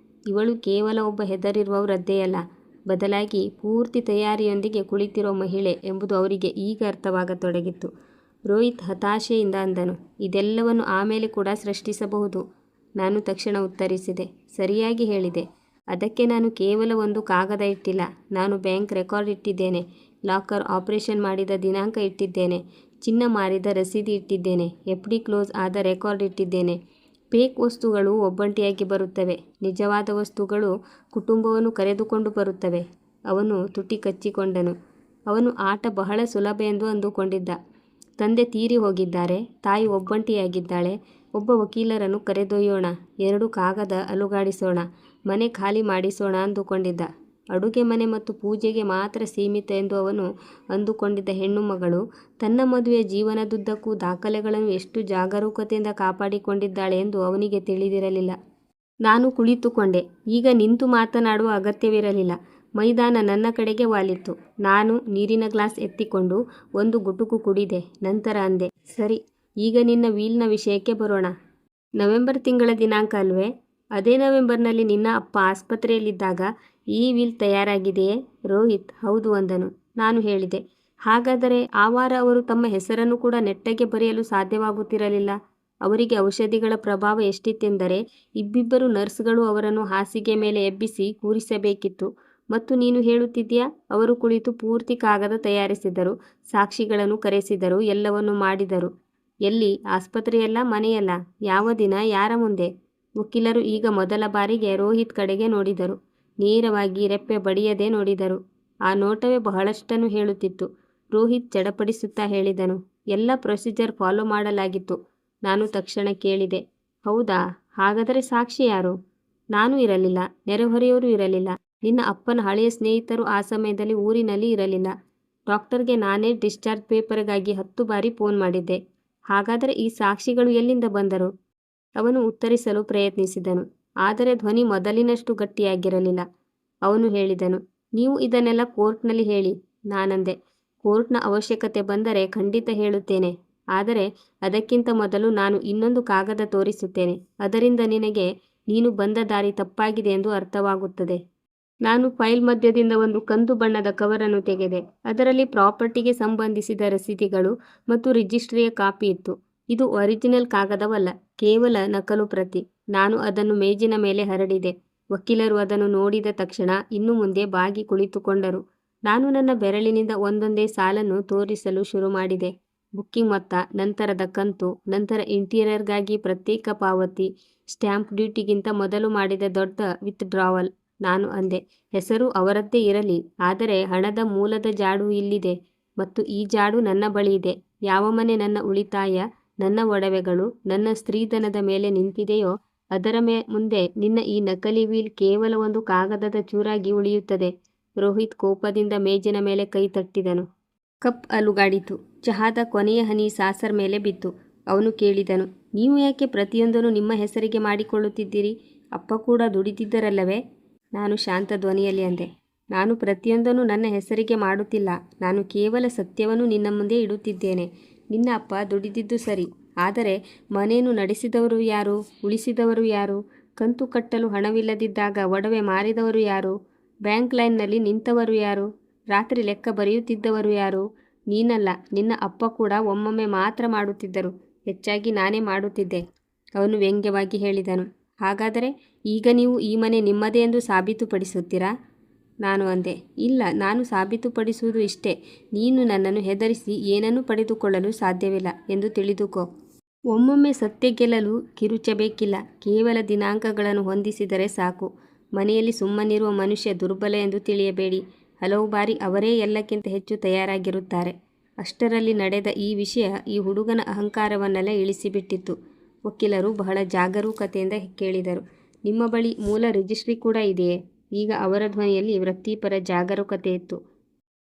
ಇವಳು ಕೇವಲ ಒಬ್ಬ ಹೆದರಿರುವವರದ್ದೆಯಲ್ಲ, ಬದಲಾಗಿ ಪೂರ್ತಿ ತಯಾರಿಯೊಂದಿಗೆ ಕುಳಿತಿರೋ ಮಹಿಳೆ ಎಂಬುದು ಅವರಿಗೆ ಈಗ ಅರ್ಥವಾಗತೊಡಗಿತ್ತು. ರೋಹಿತ್ ಹತಾಶೆಯಿಂದ ಅಂದನು, ಇದೆಲ್ಲವನ್ನು ಆಮೇಲೆ ಕೂಡ ಸೃಷ್ಟಿಸಬಹುದು. ನಾನು ತಕ್ಷಣ ಉತ್ತರಿಸಿದೆ, ಸರಿಯಾಗಿ ಹೇಳಿದೆ. ಅದಕ್ಕೆ ನಾನು ಕೇವಲ ಒಂದು ಕಾಗದ ಇಟ್ಟಿಲ್ಲ. ನಾನು ಬ್ಯಾಂಕ್ ರೆಕಾರ್ಡ್ ಇಟ್ಟಿದ್ದೇನೆ, ಲಾಕರ್ ಆಪರೇಷನ್ ಮಾಡಿದ ದಿನಾಂಕ ಇಟ್ಟಿದ್ದೇನೆ, ಚಿನ್ನ ಮಾರಿದ ರಸೀದಿ ಇಟ್ಟಿದ್ದೇನೆ, FD ಕ್ಲೋಸ್ ಆದ ರೆಕಾರ್ಡ್ ಇಟ್ಟಿದ್ದೇನೆ. ಫೇಕ್ ವಸ್ತುಗಳು ಒಬ್ಬಂಟಿಯಾಗಿ ಬರುತ್ತವೆ, ನಿಜವಾದ ವಸ್ತುಗಳು ಕುಟುಂಬವನ್ನು ಕರೆದುಕೊಂಡು ಬರುತ್ತವೆ. ಅವನು ತುಟಿ ಕಚ್ಚಿಕೊಂಡನು. ಅವನು ಆಟ ಬಹಳ ಸುಲಭ ಎಂದು ಅಂದುಕೊಂಡಿದ್ದ. ತಂದೆ ತೀರಿ ಹೋಗಿದ್ದಾರೆ, ತಾಯಿ ಒಬ್ಬಂಟಿಯಾಗಿದ್ದಾಳೆ. ಒಬ್ಬ ವಕೀಲರನ್ನು ಕರೆದೊಯ್ಯೋಣ, 2 ಕಾಗದ ಅಲುಗಾಡಿಸೋಣ, ಮನೆ ಖಾಲಿ ಮಾಡಿಸೋಣ ಅಂದುಕೊಂಡಿದ್ದ. ಅಡುಗೆ ಮನೆ ಮತ್ತು ಪೂಜೆಗೆ ಮಾತ್ರ ಸೀಮಿತ ಎಂದು ಅವನು ಅಂದುಕೊಂಡಿದ್ದ ಹೆಣ್ಣು ಮಗಳು ತನ್ನ ಮದುವೆಯ ಜೀವನದುದ್ದಕ್ಕೂ ದಾಖಲೆಗಳನ್ನು ಎಷ್ಟು ಜಾಗರೂಕತೆಯಿಂದ ಕಾಪಾಡಿಕೊಂಡಿದ್ದಾಳೆ ಎಂದು ಅವನಿಗೆ ತಿಳಿದಿರಲಿಲ್ಲ. ನಾನು ಕುಳಿತುಕೊಂಡೆ. ಈಗ ನಿಂತು ಮಾತನಾಡುವ ಅಗತ್ಯವಿರಲಿಲ್ಲ. ಮೈದಾನ ನನ್ನ ಕಡೆಗೆ ವಾಲಿತ್ತು. ನಾನು ನೀರಿನ ಗ್ಲಾಸ್ ಎತ್ತಿಕೊಂಡು ಒಂದು ಗುಟುಕು ಕುಡಿದೆ. ನಂತರ ಅಂದೆ, ಸರಿ, ಈಗ ನಿನ್ನ ವೀಲ್ನ ವಿಷಯಕ್ಕೆ ಬರೋಣ. ನವೆಂಬರ್ ತಿಂಗಳ ದಿನಾಂಕ ಅಲ್ವೇ? ಅದೇ ನವೆಂಬರ್ನಲ್ಲಿ ನಿನ್ನ ಅಪ್ಪ ಆಸ್ಪತ್ರೆಯಲ್ಲಿದ್ದಾಗ ಈ ವೀಲ್ ತಯಾರಾಗಿದೆಯೇ? ರೋಹಿತ್ ಹೌದು ಅಂದನು. ನಾನು ಹೇಳಿದೆ, ಹಾಗಾದರೆ ಆ ವಾರ ಅವರು ತಮ್ಮ ಹೆಸರನ್ನು ಕೂಡ ನೆಟ್ಟಗೆ ಬರೆಯಲು ಸಾಧ್ಯವಾಗುತ್ತಿರಲಿಲ್ಲ. ಅವರಿಗೆ ಔಷಧಿಗಳ ಪ್ರಭಾವ ಎಷ್ಟಿತ್ತೆಂದರೆ ಇಬ್ಬಿಬ್ಬರು ನರ್ಸ್ಗಳು ಅವರನ್ನು ಹಾಸಿಗೆ ಮೇಲೆ ಎಬ್ಬಿಸಿ ಕೂರಿಸಬೇಕಿತ್ತು. ಮತ್ತು ನೀನು ಹೇಳುತ್ತಿದ್ದೀಯಾ, ಅವರು ಕುಳಿತು ಪೂರ್ತಿ ಕಾಗದ ತಯಾರಿಸಿದರು, ಸಾಕ್ಷಿಗಳನ್ನು ಕರೆಸಿದರು, ಎಲ್ಲವನ್ನು ಮಾಡಿದರು. ಎಲ್ಲಿ? ಆಸ್ಪತ್ರೆಯಲ್ಲ, ಮನೆಯಲ್ಲ? ಯಾವ ದಿನ? ಯಾರ ಮುಂದೆ? ವಕೀಲರು ಈಗ ಮೊದಲ ಬಾರಿಗೆ ರೋಹಿತ್ ಕಡೆಗೆ ನೋಡಿದರು. ನೇರವಾಗಿ, ರೆಪ್ಪೆ ಬಡಿಯದೆ ನೋಡಿದರು. ಆ ನೋಟವೇ ಬಹಳಷ್ಟನ್ನು ಹೇಳುತ್ತಿತ್ತು. ರೋಹಿತ್ ಚಡಪಡಿಸುತ್ತಾ ಹೇಳಿದನು, ಎಲ್ಲ ಪ್ರೊಸೀಜರ್ ಫಾಲೋ ಮಾಡಲಾಗಿತ್ತು. ನಾನು ತಕ್ಷಣ ಕೇಳಿದೆ, ಹೌದಾ? ಹಾಗಾದರೆ ಸಾಕ್ಷಿ ಯಾರು? ನಾನು ಇರಲಿಲ್ಲ, ನೆರೆಹೊರೆಯವರು ಇರಲಿಲ್ಲ, ನಿನ್ನ ಅಪ್ಪನ ಹಳೆಯ ಸ್ನೇಹಿತರು ಆ ಸಮಯದಲ್ಲಿ ಊರಿನಲ್ಲಿ ಇರಲಿಲ್ಲ. ಡಾಕ್ಟರ್ಗೆ ನಾನೇ ಡಿಸ್ಚಾರ್ಜ್ ಪೇಪರ್ಗಾಗಿ 10 ಬಾರಿ ಫೋನ್ ಮಾಡಿದ್ದೆ. ಹಾಗಾದರೆ ಈ ಸಾಕ್ಷಿಗಳು ಎಲ್ಲಿಂದ ಬಂದರು? ಅವನು ಉತ್ತರಿಸಲು ಪ್ರಯತ್ನಿಸಿದನು, ಆದರೆ ಧ್ವನಿ ಮೊದಲಿನಷ್ಟು ಗಟ್ಟಿಯಾಗಿರಲಿಲ್ಲ. ಅವನು ಹೇಳಿದನು, ನೀವು ಇದನ್ನೆಲ್ಲ ಕೋರ್ಟ್ನಲ್ಲಿ ಹೇಳಿ. ನಾನಂದೆ, ಕೋರ್ಟ್ನ ಅವಶ್ಯಕತೆ ಬಂದರೆ ಖಂಡಿತ ಹೇಳುತ್ತೇನೆ. ಆದರೆ ಅದಕ್ಕಿಂತ ಮೊದಲು ನಾನು ಇನ್ನೊಂದು ಕಾಗದ ತೋರಿಸುತ್ತೇನೆ. ಅದರಿಂದ ನಿನಗೆ ನೀನು ಬಂದ ದಾರಿ ತಪ್ಪಾಗಿದೆ ಎಂದು ಅರ್ಥವಾಗುತ್ತದೆ. ನಾನು ಫೈಲ್ ಮಧ್ಯದಿಂದ ಒಂದು ಕಂದು ಬಣ್ಣದ ಕವರನ್ನು ತೆಗೆದೆ. ಅದರಲ್ಲಿ ಪ್ರಾಪರ್ಟಿಗೆ ಸಂಬಂಧಿಸಿದ ರಸೀದಿಗಳು ಮತ್ತು ರಿಜಿಸ್ಟ್ರಿಯ ಕಾಪಿ ಇತ್ತು. ಇದು ಒರಿಜಿನಲ್ ಕಾಗದವಲ್ಲ, ಕೇವಲ ನಕಲು ಪ್ರತಿ. ನಾನು ಅದನ್ನು ಮೇಜಿನ ಮೇಲೆ ಹರಡಿದೆ. ವಕೀಲರು ಅದನ್ನು ನೋಡಿದ ತಕ್ಷಣ ಇನ್ನು ಮುಂದೆ ಬಾಗಿ ಕುಳಿತುಕೊಂಡರು. ನಾನು ನನ್ನ ಬೆರಳಿನಿಂದ ಒಂದೊಂದೇ ಸಾಲನ್ನು ತೋರಿಸಲು ಶುರು ಮಾಡಿದೆ. ಬುಕ್ಕಿಂಗ್ ಮೊತ್ತ, ನಂತರದ ಕಂತು, ನಂತರ ಇಂಟೀರಿಯರ್ಗಾಗಿ ಪ್ರತ್ಯೇಕ ಪಾವತಿ, ಸ್ಟ್ಯಾಂಪ್ ಡ್ಯೂಟಿಗಿಂತ ಮೊದಲು ಮಾಡಿದ ದೊಡ್ಡ ವಿತ್ಡ್ರಾವಲ್. ನಾನು ಅಂದೆ, ಹೆಸರು ಅವರದ್ದೇ ಇರಲಿ, ಆದರೆ ಹಣದ ಮೂಲದ ಜಾಡು ಇಲ್ಲಿದೆ ಮತ್ತು ಈ ಜಾಡು ನನ್ನ ಬಳಿ ಇದೆ. ಯಾವ ಮನೆ ನನ್ನ ಉಳಿತಾಯ, ನನ್ನ ಒಡವೆಗಳು, ನನ್ನ ಸ್ತ್ರೀಧನದ ಮೇಲೆ ನಿಂತಿದೆಯೋ ಅದರ ಮುಂದೆ ನಿನ್ನ ಈ ನಕಲಿ ವೀಲ್ ಕೇವಲ ಒಂದು ಕಾಗದದ ಚೂರಾಗಿ ಉಳಿಯುತ್ತದೆ. ರೋಹಿತ್ ಕೋಪದಿಂದ ಮೇಜಿನ ಮೇಲೆ ಕೈ ತಟ್ಟಿದನು. ಕಪ್ ಅಲುಗಾಡಿತು. ಚಹಾದ ಕೊನೆಯ ಹನಿ ಸಾಸರ್ ಮೇಲೆ ಬಿತ್ತು. ಅವನು ಕೇಳಿದನು, ನೀವು ಯಾಕೆ ಪ್ರತಿಯೊಂದನ್ನು ನಿಮ್ಮ ಹೆಸರಿಗೆ ಮಾಡಿಕೊಳ್ಳುತ್ತಿದ್ದೀರಿ? ಅಪ್ಪ ಕೂಡ ದುಡಿದಿದ್ದರಲ್ಲವೇ? ನಾನು ಶಾಂತ ಧ್ವನಿಯಲ್ಲಿ ಅಂದೆ, ನಾನು ಪ್ರತಿಯೊಂದನ್ನು ನನ್ನ ಹೆಸರಿಗೆ ಮಾಡುತ್ತಿಲ್ಲ. ನಾನು ಕೇವಲ ಸತ್ಯವನ್ನು ನಿನ್ನ ಮುಂದೆ ಇಡುತ್ತಿದ್ದೇನೆ. ನಿನ್ನ ಅಪ್ಪ ದುಡಿದಿದ್ದು ಸರಿ, ಆದರೆ ಮನೆಯನ್ನು ನಡೆಸಿದವರು ಯಾರು? ಉಳಿಸಿದವರು ಯಾರು? ಕಂತು ಕಟ್ಟಲು ಹಣವಿಲ್ಲದಿದ್ದಾಗ ಒಡವೆ ಮಾರಿದವರು ಯಾರು? ಬ್ಯಾಂಕ್ ಲೈನ್ನಲ್ಲಿ ನಿಂತವರು ಯಾರು? ರಾತ್ರಿ ಲೆಕ್ಕ ಬರೆಯುತ್ತಿದ್ದವರು ಯಾರು? ನೀನಲ್ಲ, ನಿನ್ನ ಅಪ್ಪ ಕೂಡ ಒಮ್ಮೊಮ್ಮೆ ಮಾತ್ರ ಮಾಡುತ್ತಿದ್ದರು. ಹೆಚ್ಚಾಗಿ ನಾನೇ ಮಾಡುತ್ತಿದ್ದೆ. ಅವನು ವ್ಯಂಗ್ಯವಾಗಿ ಹೇಳಿದನು. ಹಾಗಾದರೆ ಈಗ ನೀವು ಈ ಮನೆ ನಿಮ್ಮದೇ ಎಂದು ಸಾಬೀತುಪಡಿಸುತ್ತೀರಾ? ನಾನು ಅಂದೆ, ಇಲ್ಲ, ನಾನು ಸಾಬೀತುಪಡಿಸುವುದು ಇಷ್ಟೇ, ನೀನು ನನ್ನನ್ನು ಹೆದರಿಸಿ ಏನನ್ನೂ ಪಡೆದುಕೊಳ್ಳಲು ಸಾಧ್ಯವಿಲ್ಲ ಎಂದು ತಿಳಿದುಕೋ. ಒಮ್ಮೊಮ್ಮೆ ಸತ್ಯ ಗೆಲ್ಲಲು ಕಿರುಚಬೇಕಿಲ್ಲ, ಕೇವಲ ದಿನಾಂಕಗಳನ್ನು ಹೊಂದಿಸಿದರೆ ಸಾಕು. ಮನೆಯಲ್ಲಿ ಸುಮ್ಮನಿರುವ ಮನುಷ್ಯ ದುರ್ಬಲ ಎಂದು ತಿಳಿಯಬೇಡಿ. ಹಲವು ಬಾರಿ ಅವರೇ ಎಲ್ಲಕ್ಕಿಂತ ಹೆಚ್ಚು ತಯಾರಾಗಿರುತ್ತಾರೆ. ಅಷ್ಟರಲ್ಲಿ ನಡೆದ ಈ ವಿಷಯ ಈ ಹುಡುಗನ ಅಹಂಕಾರವನ್ನೆಲ್ಲ ಇಳಿಸಿಬಿಟ್ಟಿತ್ತು. ವಕೀಲರು ಬಹಳ ಜಾಗರೂಕತೆಯಿಂದ ಕೇಳಿದರು, ನಿಮ್ಮ ಬಳಿ ಮೂಲ ರಿಜಿಸ್ಟ್ರಿ ಕೂಡ ಇದೆಯೇ? ಈಗ ಅವರ ಧ್ವನಿಯಲ್ಲಿ ವೃತ್ತಿಪರ ಜಾಗರೂಕತೆ ಇತ್ತು.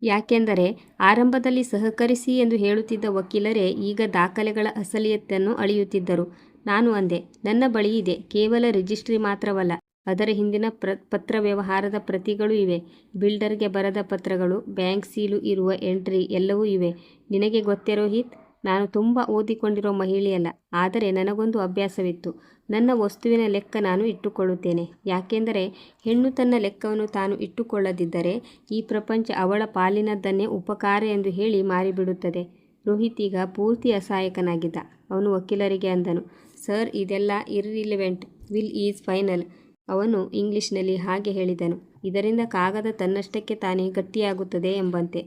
ಯಾಕೆಂದರೆ ಆರಂಭದಲ್ಲಿ ಸಹಕರಿಸಿ ಎಂದು ಹೇಳುತ್ತಿದ್ದ ವಕೀಲರೇ ಈಗ ದಾಖಲೆಗಳ ಅಸಲಿಯತ್ತನ್ನು ಅಳೆಯುತ್ತಿದ್ದರು. ನಾನು ಅಂದೆ, ನನ್ನ ಬಳಿ ಇದೆ, ಕೇವಲ ರಿಜಿಸ್ಟ್ರಿ ಮಾತ್ರವಲ್ಲ, ಅದರ ಹಿಂದಿನ ಪತ್ರ ವ್ಯವಹಾರದ ಪ್ರತಿಗಳೂ ಇವೆ. ಬಿಲ್ಡರ್ಗೆ ಬರೆದ ಪತ್ರಗಳು, ಬ್ಯಾಂಕ್ ಸೀಲು ಇರುವ ಎಂಟ್ರಿ ಎಲ್ಲವೂ ಇವೆ. ನಿನಗೆ ಗೊತ್ತೇ ರೋಹಿತ್, ನಾನು ತುಂಬ ಓದಿಕೊಂಡಿರೋ ಮಹಿಳೆಯಲ್ಲ. ಆದರೆ ನನಗೊಂದು ಅಭ್ಯಾಸವಿತ್ತು. ನನ್ನ ವಸ್ತುವಿನ ಲೆಕ್ಕ ನಾನು ಇಟ್ಟುಕೊಳ್ಳುತ್ತೇನೆ. ಯಾಕೆಂದರೆ ಹೆಣ್ಣು ತನ್ನ ಲೆಕ್ಕವನ್ನು ತಾನು ಇಟ್ಟುಕೊಳ್ಳದಿದ್ದರೆ ಈ ಪ್ರಪಂಚ ಅವಳ ಪಾಲಿನದ್ದನ್ನೇ ಉಪಕಾರ ಎಂದು ಹೇಳಿ ಮಾರಿಬಿಡುತ್ತದೆ. ರೋಹಿತ್ ಈಗ ಪೂರ್ತಿ ಅಸಹಾಯಕನಾಗಿದ್ದ. ಅವನು ವಕೀಲರಿಗೆ ಅಂದನು, ಸರ್, ಇದೆಲ್ಲ ಇರ್ರಿಲಿವೆಂಟ್. Will is final. ಅವನು ಇಂಗ್ಲಿಷ್ನಲ್ಲಿ ಹಾಗೆ ಹೇಳಿದನು, ಇದರಿಂದ ಕಾಗದ ತನ್ನಷ್ಟಕ್ಕೆ ತಾನೇ ಗಟ್ಟಿಯಾಗುತ್ತದೆ ಎಂಬಂತೆ.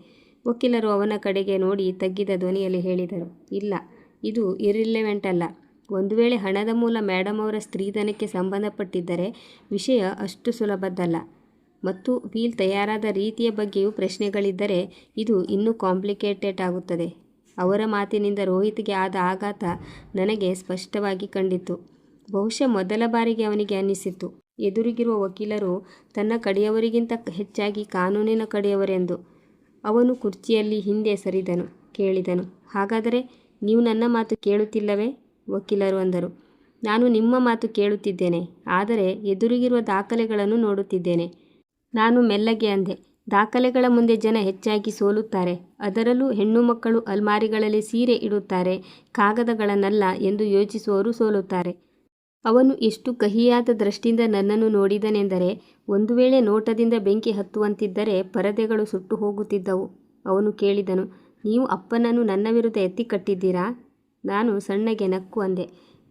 ವಕೀಲರು ಅವನ ಕಡೆಗೆ ನೋಡಿ ತಗ್ಗಿದ ಧ್ವನಿಯಲ್ಲಿ ಹೇಳಿದರು, ಇಲ್ಲ, ಇದು ಇರ್ರಿಲೆವೆಂಟ್ ಅಲ್ಲ. ಒಂದು ವೇಳೆ ಹಣದ ಮೂಲ ಮೇಡಮ್ ಅವರ ಸ್ತ್ರೀಧನಕ್ಕೆ ಸಂಬಂಧಪಟ್ಟಿದ್ದರೆ ವಿಷಯ ಅಷ್ಟು ಸುಲಭದ್ದಲ್ಲ. ಮತ್ತು ವೀಲ್ ತಯಾರಾದ ರೀತಿಯ ಬಗ್ಗೆಯೂ ಪ್ರಶ್ನೆಗಳಿದ್ದರೆ ಇದು ಇನ್ನೂ ಕಾಂಪ್ಲಿಕೇಟೆಡ್ ಆಗುತ್ತದೆ. ಅವರ ಮಾತಿನಿಂದ ರೋಹಿತ್ಗೆ ಆದ ಆಘಾತ ನನಗೆ ಸ್ಪಷ್ಟವಾಗಿ ಕಂಡಿತು. ಬಹುಶಃ ಮೊದಲ ಬಾರಿಗೆ ಅವನಿಗೆ ಅನ್ನಿಸಿತು, ಎದುರಿಗಿರುವ ವಕೀಲರು ತನ್ನ ಕಡೆಯವರಿಗಿಂತ ಹೆಚ್ಚಾಗಿ ಕಾನೂನಿನ ಕಡೆಯವರೆಂದು. ಅವನು ಕುರ್ಚಿಯಲ್ಲಿ ಹಿಂದೆ ಸರಿದನು. ಕೇಳಿದನು, ಹಾಗಾದರೆ ನೀವು ನನ್ನ ಮಾತು ಕೇಳುತ್ತಿಲ್ಲವೇ? ವಕೀಲರು ಅಂದರು, ನಾನು ನಿಮ್ಮ ಮಾತು ಕೇಳುತ್ತಿದ್ದೇನೆ, ಆದರೆ ಎದುರಿಗಿರುವ ದಾಖಲೆಗಳನ್ನು ನೋಡುತ್ತಿದ್ದೇನೆ. ನಾನು ಮೆಲ್ಲಗೆ ಅಂದೆ, ದಾಖಲೆಗಳ ಮುಂದೆ ಜನ ಹೆಚ್ಚಾಗಿ ಸೋಲುತ್ತಾರೆ. ಅದರಲ್ಲೂ ಹೆಣ್ಣು ಮಕ್ಕಳು ಅಲ್ಮಾರಿಗಳಲ್ಲಿ ಸೀರೆ ಇಡುತ್ತಾರೆ, ಕಾಗದಗಳನ್ನಲ್ಲ ಎಂದು ಯೋಚಿಸುವವರು ಸೋಲುತ್ತಾರೆ. ಅವನು ಎಷ್ಟು ಕಹಿಯಾದ ದೃಷ್ಟಿಯಿಂದ ನನ್ನನ್ನು ನೋಡಿದನೆಂದರೆ, ಒಂದು ವೇಳೆ ನೋಟದಿಂದ ಬೆಂಕಿ ಹತ್ತುವಂತಿದ್ದರೆ ಪರದೆಗಳು ಸುಟ್ಟು ಹೋಗುತ್ತಿದ್ದವು. ಅವನು ಕೇಳಿದನು, ನೀವು ಅಪ್ಪನನ್ನು ನನ್ನ ವಿರುದ್ಧ ಎತ್ತಿ ಕಟ್ಟಿದ್ದೀರಾ? ನಾನು ಸಣ್ಣಗೆ ನಕ್ಕು ಅಂದೆ,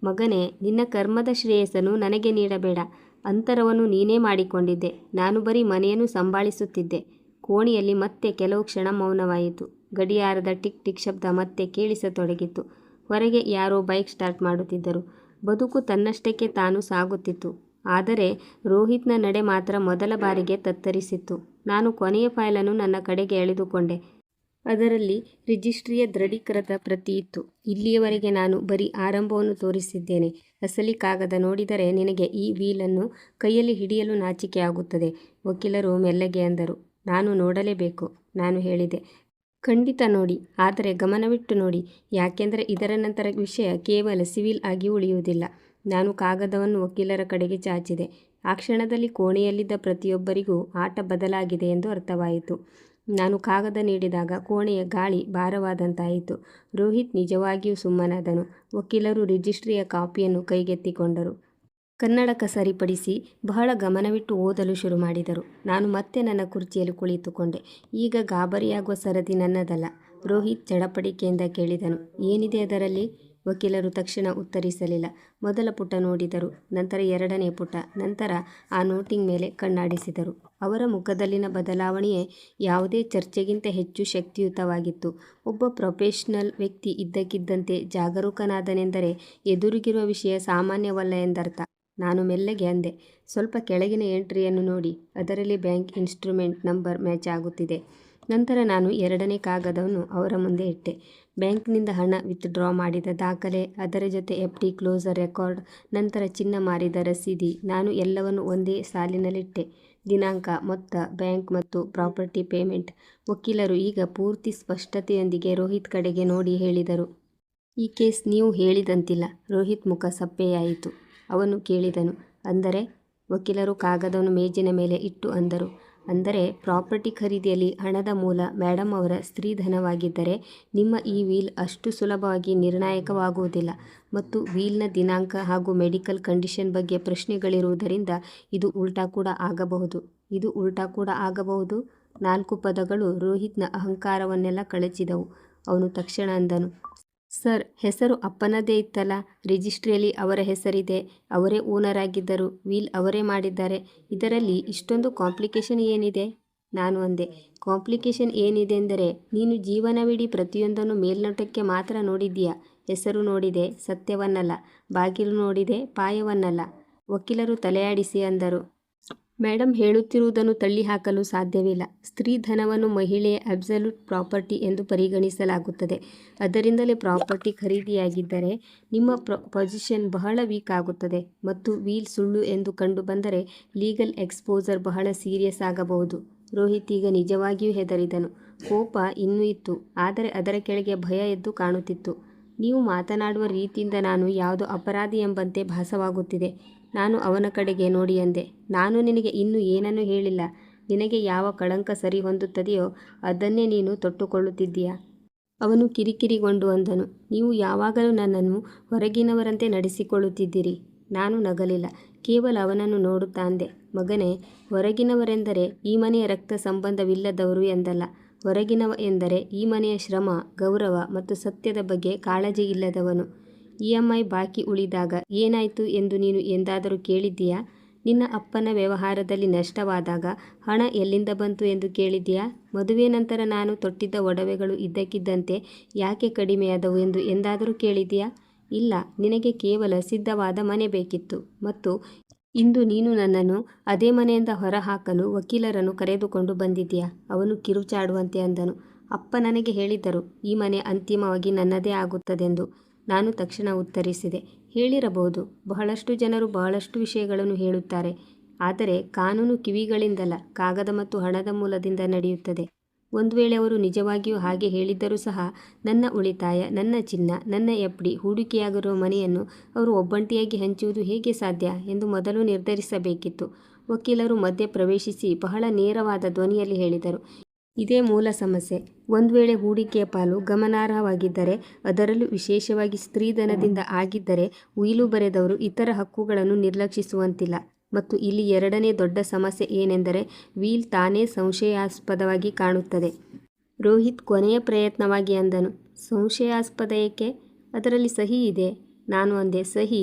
ಮಗನೇ, ನಿನ್ನ ಕರ್ಮದ ಶ್ರೇಯಸ್ಸನ್ನು ನನಗೆ ನೀಡಬೇಡ. ಅಂತರವನ್ನು ನೀನೇ ಮಾಡಿಕೊಂಡಿದ್ದೆ. ನಾನು ಬರೀ ಮನೆಯನ್ನು ಸಂಭಾಳಿಸುತ್ತಿದ್ದೆ. ಕೋಣೆಯಲ್ಲಿ ಮತ್ತೆ ಕೆಲವು ಕ್ಷಣ ಮೌನವಾಯಿತು. ಗಡಿಯಾರದ ಟಿಕ್ ಟಿಕ್ ಶಬ್ದ ಮತ್ತೆ ಕೇಳಿಸತೊಡಗಿತು. ಹೊರಗೆ ಯಾರೋ ಬೈಕ್ ಸ್ಟಾರ್ಟ್ ಮಾಡುತ್ತಿದ್ದರು. ಬದುಕು ತನ್ನಷ್ಟಕ್ಕೆ ತಾನು ಸಾಗುತ್ತಿತ್ತು. ಆದರೆ ರೋಹಿತ್ನ ನಡೆ ಮಾತ್ರ ಮೊದಲ ಬಾರಿಗೆ ತತ್ತರಿಸಿತ್ತು. ನಾನು ಕೊನೆಯ ಫೈಲನ್ನು ನನ್ನ ಕಡೆಗೆ ಎಳೆದುಕೊಂಡೆ. ಅದರಲ್ಲಿ ರಿಜಿಸ್ಟ್ರಿಯ ದೃಢೀಕೃತ ಪ್ರತಿ ಇತ್ತು. ಇಲ್ಲಿಯವರೆಗೆ ನಾನು ಬರೀ ಆರಂಭವನ್ನು ತೋರಿಸಿದ್ದೇನೆ. ಅಸಲಿ ಕಾಗದ ನೋಡಿದರೆ ನಿನಗೆ ಈ ವೀಲನ್ನು ಕೈಯಲ್ಲಿ ಹಿಡಿಯಲು ನಾಚಿಕೆಯಾಗುತ್ತದೆ. ವಕೀಲರು ಮೆಲ್ಲಗೆ ಅಂದರು, ನಾನು ನೋಡಲೇಬೇಕು. ನಾನು ಹೇಳಿದೆ, ಖಂಡಿತ ನೋಡಿ, ಆದರೆ ಗಮನವಿಟ್ಟು ನೋಡಿ. ಯಾಕೆಂದರೆ ಇದರ ನಂತರ ವಿಷಯ ಕೇವಲ ಸಿವಿಲ್ ಆಗಿ ಉಳಿಯುವುದಿಲ್ಲ. ನಾನು ಕಾಗದವನ್ನು ವಕೀಲರ ಕಡೆಗೆ ಚಾಚಿದೆ. ಆ ಕ್ಷಣದಲ್ಲಿ ಕೋಣೆಯಲ್ಲಿದ್ದ ಪ್ರತಿಯೊಬ್ಬರಿಗೂ ಆಟ ಬದಲಾಗಿದೆ ಎಂದು ಅರ್ಥವಾಯಿತು. ನಾನು ಕಾಗದ ನೀಡಿದಾಗ ಕೋಣೆಯ ಗಾಳಿ ಭಾರವಾದಂತಾಯಿತು. ರೋಹಿತ್ ನಿಜವಾಗಿಯೂ ಸುಮ್ಮನಾದನು. ವಕೀಲರು ರಿಜಿಸ್ಟ್ರಿಯ ಕಾಪಿಯನ್ನು ಕೈಗೆತ್ತಿಕೊಂಡರು. ಕನ್ನಡಕ ಸರಿಪಡಿಸಿ ಬಹಳ ಗಮನವಿಟ್ಟು ಓದಲು ಶುರು ಮಾಡಿದರು. ನಾನು ಮತ್ತೆ ನನ್ನ ಕುರ್ಚಿಯಲ್ಲಿ ಕುಳಿತುಕೊಂಡೆ. ಈಗ ಗಾಬರಿಯಾಗುವ ಸರದಿ ನನ್ನದಲ್ಲ. ರೋಹಿತ್ ಚಡಪಡಿಕೆಯಿಂದ ಕೇಳಿದನು, ಏನಿದೆ ಅದರಲ್ಲಿ? ವಕೀಲರು ತಕ್ಷಣ ಉತ್ತರಿಸಲಿಲ್ಲ. ಮೊದಲ ಪುಟ ನೋಡಿದರು, ನಂತರ ಎರಡನೇ ಪುಟ, ನಂತರ ಆ ನೋಟಿಂಗ್ ಮೇಲೆ ಕಣ್ಣಾಡಿಸಿದರು. ಅವರ ಮುಖದಲ್ಲಿನ ಬದಲಾವಣೆಯೇ ಯಾವುದೇ ಚರ್ಚೆಗಿಂತ ಹೆಚ್ಚು ಶಕ್ತಿಯುತವಾಗಿತ್ತು. ಒಬ್ಬ ಪ್ರೊಫೆಷನಲ್ ವ್ಯಕ್ತಿ ಇದ್ದಕ್ಕಿದ್ದಂತೆ ಜಾಗರೂಕನಾದನೆಂದರೆ ಎದುರಿಗಿರುವ ವಿಷಯ ಸಾಮಾನ್ಯವಲ್ಲ ಎಂದರ್ಥ. ನಾನು ಮೆಲ್ಲಗೆ ಅಂದೆ, ಸ್ವಲ್ಪ ಕೆಳಗಿನ ಎಂಟ್ರಿಯನ್ನು ನೋಡಿ. ಅದರಲ್ಲಿ ಬ್ಯಾಂಕ್ ಇನ್ಸ್ಟ್ರುಮೆಂಟ್ ನಂಬರ್ ಮ್ಯಾಚ್ ಆಗುತ್ತಿದೆ. ನಂತರ ನಾನು ಎರಡನೇ ಕಾಗದವನ್ನು ಅವರ ಮುಂದೆ ಇಟ್ಟೆ. ಬ್ಯಾಂಕ್ನಿಂದ ಹಣ ವಿತ್ಡ್ರಾ ಮಾಡಿದ ದಾಖಲೆ, ಅದರ ಜೊತೆ FD ಕ್ಲೋಸರ್ ರೆಕಾರ್ಡ್, ನಂತರ ಚಿನ್ನ ಮಾರಿದ ರಸೀದಿ. ನಾನು ಎಲ್ಲವನ್ನು ಒಂದೇ ಸಾಲಿನಲ್ಲಿಟ್ಟೆ. ದಿನಾಂಕ, ಮೊತ್ತ, ಬ್ಯಾಂಕ್ ಮತ್ತು ಪ್ರಾಪರ್ಟಿ ಪೇಮೆಂಟ್. ವಕೀಲರು ಈಗ ಪೂರ್ತಿ ಸ್ಪಷ್ಟತೆಯೊಂದಿಗೆ ರೋಹಿತ್ ಕಡೆಗೆ ನೋಡಿ ಹೇಳಿದರು, ಈ ಕೇಸ್ ನೀವು ಹೇಳಿದಂತಿಲ್ಲ. ರೋಹಿತ್ ಮುಖ ಸಪ್ಪೆಯಾಯಿತು. ಅವನು ಕೇಳಿದನು, ಅಂದರೆ? ವಕೀಲರು ಕಾಗದವನ್ನು ಮೇಜಿನ ಮೇಲೆ ಇಟ್ಟು ಅಂದರು, ಅಂದರೆ ಪ್ರಾಪರ್ಟಿ ಖರೀದಿಯಲ್ಲಿ ಹಣದ ಮೂಲ ಮೇಡಮ್ ಅವರ ಸ್ತ್ರೀಧನವಾಗಿದ್ದರೆ ನಿಮ್ಮ ಈ ವೀಲ್ ಅಷ್ಟು ಸುಲಭವಾಗಿ ನಿರ್ಣಾಯಕವಾಗುವುದಿಲ್ಲ. ಮತ್ತು ವೀಲ್ನ ದಿನಾಂಕ ಹಾಗೂ ಮೆಡಿಕಲ್ ಕಂಡೀಷನ್ ಬಗ್ಗೆ ಪ್ರಶ್ನೆಗಳಿರುವುದರಿಂದ ಇದು ಉಲ್ಟಾ ಕೂಡ ಆಗಬಹುದು. ಇದು ಉಲ್ಟಾ ಕೂಡ ಆಗಬಹುದು. 4 ಪದಗಳು ರೋಹಿತ್ನ ಅಹಂಕಾರವನ್ನೆಲ್ಲ ಕಳಚಿದವು. ಅವನು ತಕ್ಷಣ ಅಂದನು, ಸರ್, ಹೆಸರು ಅಪ್ಪನದೇ ಇತ್ತಲ್ಲ. ರಿಜಿಸ್ಟ್ರಿಯಲ್ಲಿ ಅವರ ಹೆಸರಿದೆ. ಅವರೇ ಓನರ್ ಆಗಿದ್ದರು. ವೀಲ್ ಅವರೇ ಮಾಡಿದ್ದಾರೆ. ಇದರಲ್ಲಿ ಇಷ್ಟೊಂದು ಕಾಂಪ್ಲಿಕೇಶನ್ ಏನಿದೆ? ನಾನು ಅಂದೆ, ಕಾಂಪ್ಲಿಕೇಶನ್ ಏನಿದೆ ಎಂದರೆ ನೀನು ಜೀವನವಿಡೀ ಪ್ರತಿಯೊಂದನ್ನು ಮೇಲ್ನೋಟಕ್ಕೆ ಮಾತ್ರ ನೋಡಿದ್ದೀಯಾ. ಹೆಸರು ನೋಡಿದೆ, ಸತ್ಯವನ್ನಲ್ಲ. ಬಾಗಿಲು ನೋಡಿದೆ, ಪಾಯವನ್ನಲ್ಲ. ವಕೀಲರು ತಲೆಯಾಡಿಸಿ ಅಂದರು, ಮೇಡಮ್ ಹೇಳುತ್ತಿರುವುದನ್ನು ತಳ್ಳಿಹಾಕಲು ಸಾಧ್ಯವಿಲ್ಲ. ಸ್ತ್ರೀಧನವನ್ನು ಮಹಿಳೆಯ ಅಬ್ಸಲ್ಯೂಟ್ ಪ್ರಾಪರ್ಟಿ ಎಂದು ಪರಿಗಣಿಸಲಾಗುತ್ತದೆ. ಅದರಿಂದಲೇ ಪ್ರಾಪರ್ಟಿ ಖರೀದಿಯಾಗಿದ್ದರೆ ನಿಮ್ಮ ಪೊಸಿಷನ್ ಬಹಳ ವೀಕ್ ಆಗುತ್ತದೆ. ಮತ್ತು ವೀಲ್ ಸುಳ್ಳು ಎಂದು ಕಂಡು ಬಂದರೆ ಲೀಗಲ್ ಎಕ್ಸ್ಪೋಜರ್ ಬಹಳ ಸೀರಿಯಸ್ ಆಗಬಹುದು. ರೋಹಿತ್ ಈಗ ನಿಜವಾಗಿಯೂ ಹೆದರಿದನು. ಕೋಪ ಇನ್ನೂ ಇತ್ತು, ಆದರೆ ಅದರ ಕೆಳಗೆ ಭಯ ಎದ್ದು ಕಾಣುತ್ತಿತ್ತು. ನೀವು ಮಾತನಾಡುವ ರೀತಿಯಿಂದ ನಾನು ಯಾವುದೋ ಅಪರಾಧಿ ಎಂಬಂತೆ ಭಾಸವಾಗುತ್ತಿದೆ. ನಾನು ಅವನ ಕಡೆಗೆ ನೋಡಿ ಅಂದೆ. ನಾನು ನಿನಗೆ ಇನ್ನೂ ಏನನ್ನೂ ಹೇಳಿಲ್ಲ. ನಿನಗೆ ಯಾವ ಕಳಂಕ ಸರಿ ಹೊಂದುತ್ತದೆಯೋ ಅದನ್ನೇ ನೀನು ತೊಟ್ಟುಕೊಳ್ಳುತ್ತಿದ್ದೀಯಾ. ಅವನು ಕಿರಿಕಿರಿಗೊಂಡು ಅಂದನು. ನೀವು ಯಾವಾಗಲೂ ನನ್ನನ್ನು ಹೊರಗಿನವರಂತೆ ನಡೆಸಿಕೊಳ್ಳುತ್ತಿದ್ದೀರಿ. ನಾನು ನಗಲಿಲ್ಲ. ಕೇವಲ ಅವನನ್ನು ನೋಡುತ್ತಾ ಅಂದೆ. ಮಗನೇ, ಹೊರಗಿನವರೆಂದರೆ ಈ ಮನೆಯ ರಕ್ತ ಸಂಬಂಧವಿಲ್ಲದವರು ಎಂದಲ್ಲ. ಹೊರಗಿನವ ಎಂದರೆ ಈ ಮನೆಯ ಶ್ರಮ, ಗೌರವ ಮತ್ತು ಸತ್ಯದ ಬಗ್ಗೆ ಕಾಳಜಿ ಇಲ್ಲದವನು. EMI ಬಾಕಿ ಉಳಿದಾಗ ಏನಾಯಿತು ಎಂದು ನೀನು ಎಂದಾದರೂ ಕೇಳಿದ್ದೀಯಾ? ನಿನ್ನ ಅಪ್ಪನ ವ್ಯವಹಾರದಲ್ಲಿ ನಷ್ಟವಾದಾಗ ಹಣ ಎಲ್ಲಿಂದ ಬಂತು ಎಂದು ಕೇಳಿದ್ದೀಯಾ? ಮದುವೆ ನಂತರ ನಾನು ತೊಟ್ಟಿದ್ದ ಒಡವೆಗಳು ಇದ್ದಕ್ಕಿದ್ದಂತೆ ಯಾಕೆ ಕಡಿಮೆಯಾದವು ಎಂದು ಎಂದಾದರೂ ಕೇಳಿದ್ದೀಯಾ? ಇಲ್ಲ. ನಿನಗೆ ಕೇವಲ ಸಿದ್ಧವಾದ ಮನೆ ಬೇಕಿತ್ತು ಮತ್ತು ಇಂದು ನೀನು ನನ್ನನ್ನು ಅದೇ ಮನೆಯಿಂದ ಹೊರಹಾಕಲು ವಕೀಲರನ್ನು ಕರೆದುಕೊಂಡು ಬಂದಿದ್ದೀಯಾ. ಅವನು ಕಿರುಚಾಡುವಂತೆ ಅಂದನು. ಅಪ್ಪ ನನಗೆ ಹೇಳಿದ್ದರು, ಈ ಮನೆ ಅಂತಿಮವಾಗಿ ನನ್ನದೇ ಆಗುತ್ತದೆಂದು. ನಾನು ತಕ್ಷಣ ಉತ್ತರಿಸಿದೆ, ಹೇಳಿರಬಹುದು. ಬಹಳಷ್ಟು ಜನರು ಬಹಳಷ್ಟು ವಿಷಯಗಳನ್ನು ಹೇಳುತ್ತಾರೆ. ಆದರೆ ಕಾನೂನು ಕಿವಿಗಳಿಂದಲ್ಲ, ಕಾಗದ ಮತ್ತು ಹಣದ ಮೂಲದಿಂದ ನಡೆಯುತ್ತದೆ. ಒಂದು ವೇಳೆ ಅವರು ನಿಜವಾಗಿಯೂ ಹಾಗೆ ಹೇಳಿದ್ದರೂ ಸಹ ನನ್ನ ಉಳಿತಾಯ, ನನ್ನ ಚಿನ್ನ, ನನ್ನ FD, ಹೂಡಿಕೆಯಾಗಿರುವ ಮನೆಯನ್ನು ಅವರು ಒಬ್ಬಂಟಿಯಾಗಿ ಹಂಚುವುದು ಹೇಗೆ ಸಾಧ್ಯ ಎಂದು ಮೊದಲು ನಿರ್ಧರಿಸಬೇಕಿತ್ತು. ವಕೀಲರು ಮಧ್ಯೆ ಪ್ರವೇಶಿಸಿ ಬಹಳ ನೇರವಾದ ಧ್ವನಿಯಲ್ಲಿ ಹೇಳಿದರು. ಇದೇ ಮೂಲ ಸಮಸ್ಯೆ. ಒಂದು ವೇಳೆ ಹೂಡಿಕೆಯ ಪಾಲು ಗಮನಾರ್ಹವಾಗಿದ್ದರೆ, ಅದರಲ್ಲೂ ವಿಶೇಷವಾಗಿ ಸ್ತ್ರೀಧನದಿಂದ ಆಗಿದ್ದರೆ, ಉಯಿಲು ಬರೆದವರು ಇತರ ಹಕ್ಕುಗಳನ್ನು ನಿರ್ಲಕ್ಷಿಸುವಂತಿಲ್ಲ. ಮತ್ತು ಇಲ್ಲಿ ಎರಡನೇ ದೊಡ್ಡ ಸಮಸ್ಯೆ ಏನೆಂದರೆ, ವೀಲ್ ತಾನೇ ಸಂಶಯಾಸ್ಪದವಾಗಿ ಕಾಣುತ್ತದೆ. ರೋಹಿತ್ ಕೊನೆಯ ಪ್ರಯತ್ನವಾಗಿ ಅಂದನು. ಸಂಶಯಾಸ್ಪದ ಏಕೆ? ಅದರಲ್ಲಿ ಸಹಿ ಇದೆ. ನಾನು ಅಂದೆ, ಸಹಿ?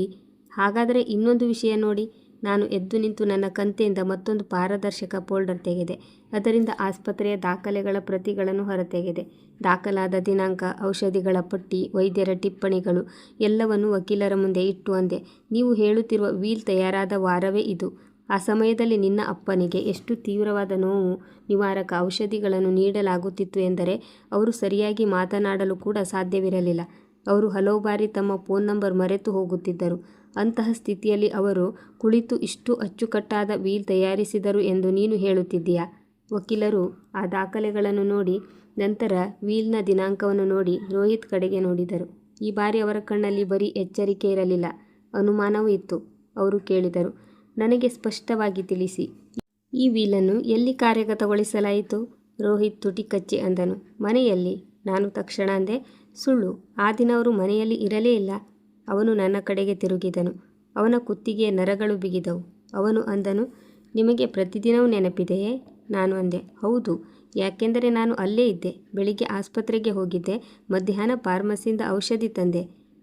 ಹಾಗಾದರೆ ಇನ್ನೊಂದು ವಿಷಯ ನೋಡಿ. ನಾನು ಎದ್ದು ನಿಂತು ನನ್ನ ಕಂತೆಯಿಂದ ಮತ್ತೊಂದು ಪಾರದರ್ಶಕ ಫೋಲ್ಡರ್ ತೆಗೆದೆ. ಅದರಿಂದ ಆಸ್ಪತ್ರೆಯ ದಾಖಲೆಗಳ ಪ್ರತಿಗಳನ್ನು ಹೊರತೆಗೆದೆ. ದಾಖಲಾದ ದಿನಾಂಕ, ಔಷಧಿಗಳ ಪಟ್ಟಿ, ವೈದ್ಯರ ಟಿಪ್ಪಣಿಗಳು ಎಲ್ಲವನ್ನೂ ವಕೀಲರ ಮುಂದೆ ಇಟ್ಟು ಅಂದೆ, ನೀವು ಹೇಳುತ್ತಿರುವ ವೀಲ್ ತಯಾರಾದ ವಾರವೇ ಇದು. ಆ ಸಮಯದಲ್ಲಿ ನಿನ್ನ ಅಪ್ಪನಿಗೆ ಎಷ್ಟು ತೀವ್ರವಾದ ನೋವು ನಿವಾರಕ ಔಷಧಿಗಳನ್ನು ನೀಡಲಾಗುತ್ತಿತ್ತು ಎಂದರೆ ಅವರು ಸರಿಯಾಗಿ ಮಾತನಾಡಲು ಕೂಡ ಸಾಧ್ಯವಿರಲಿಲ್ಲ. ಅವರು ಹಲವು ಬಾರಿ ತಮ್ಮ ಫೋನ್ ನಂಬರ್ ಮರೆತು ಹೋಗುತ್ತಿದ್ದರು. ಅಂತಹ ಸ್ಥಿತಿಯಲ್ಲಿ ಅವರು ಕುಳಿತು ಇಷ್ಟು ಅಚ್ಚುಕಟ್ಟಾದ ವೀಲ್ ತಯಾರಿಸಿದರು ಎಂದು ನೀನು ಹೇಳುತ್ತಿದ್ದೀಯಾ? ವಕೀಲರು ಆ ದಾಖಲೆಗಳನ್ನು ನೋಡಿ, ನಂತರ ವೀಲ್ನ ದಿನಾಂಕವನ್ನು ನೋಡಿ ರೋಹಿತ್ ಕಡೆಗೆ ನೋಡಿದರು. ಈ ಬಾರಿ ಅವರ ಕಣ್ಣಲ್ಲಿ ಬರೀ ಎಚ್ಚರಿಕೆ ಇರಲಿಲ್ಲ, ಅನುಮಾನವೂ ಇತ್ತು. ಅವರು ಕೇಳಿದರು, ನನಗೆ ಸ್ಪಷ್ಟವಾಗಿ ತಿಳಿಸಿ, ಈ ವೀಲನ್ನು ಎಲ್ಲಿ ಕಾರ್ಯಗತಗೊಳಿಸಲಾಯಿತು? ರೋಹಿತ್ ತುಟಿ ಕಚ್ಚಿ ಅಂದನು, ಮನೆಯಲ್ಲಿ. ನಾನು ತಕ್ಷಣ ಅಂದೆ, ಸುಳ್ಳು. ಆ ದಿನ ಅವರು ಮನೆಯಲ್ಲಿ ಇರಲೇ ಇಲ್ಲ. ಅವನು ನನ್ನ ಕಡೆಗೆ ತಿರುಗಿದನು. ಅವನ ಕುತ್ತಿಗೆಯ ನರಗಳು ಬಿಗಿದವು. ಅವನು ಅಂದನು, ನಿಮಗೆ ಪ್ರತಿದಿನವೂ ನೆನಪಿದೆಯೇ? ನಾನು ಅಂದೆ, ಹೌದು. ಯಾಕೆಂದರೆ ನಾನು ಅಲ್ಲೇ ಇದ್ದೆ. ಬೆಳಿಗ್ಗೆ ಆಸ್ಪತ್ರೆಗೆ ಹೋಗಿದ್ದೆ, ಮಧ್ಯಾಹ್ನ ಫಾರ್ಮಸಿಯಿಂದ ಔಷಧಿ ತಂದೆ,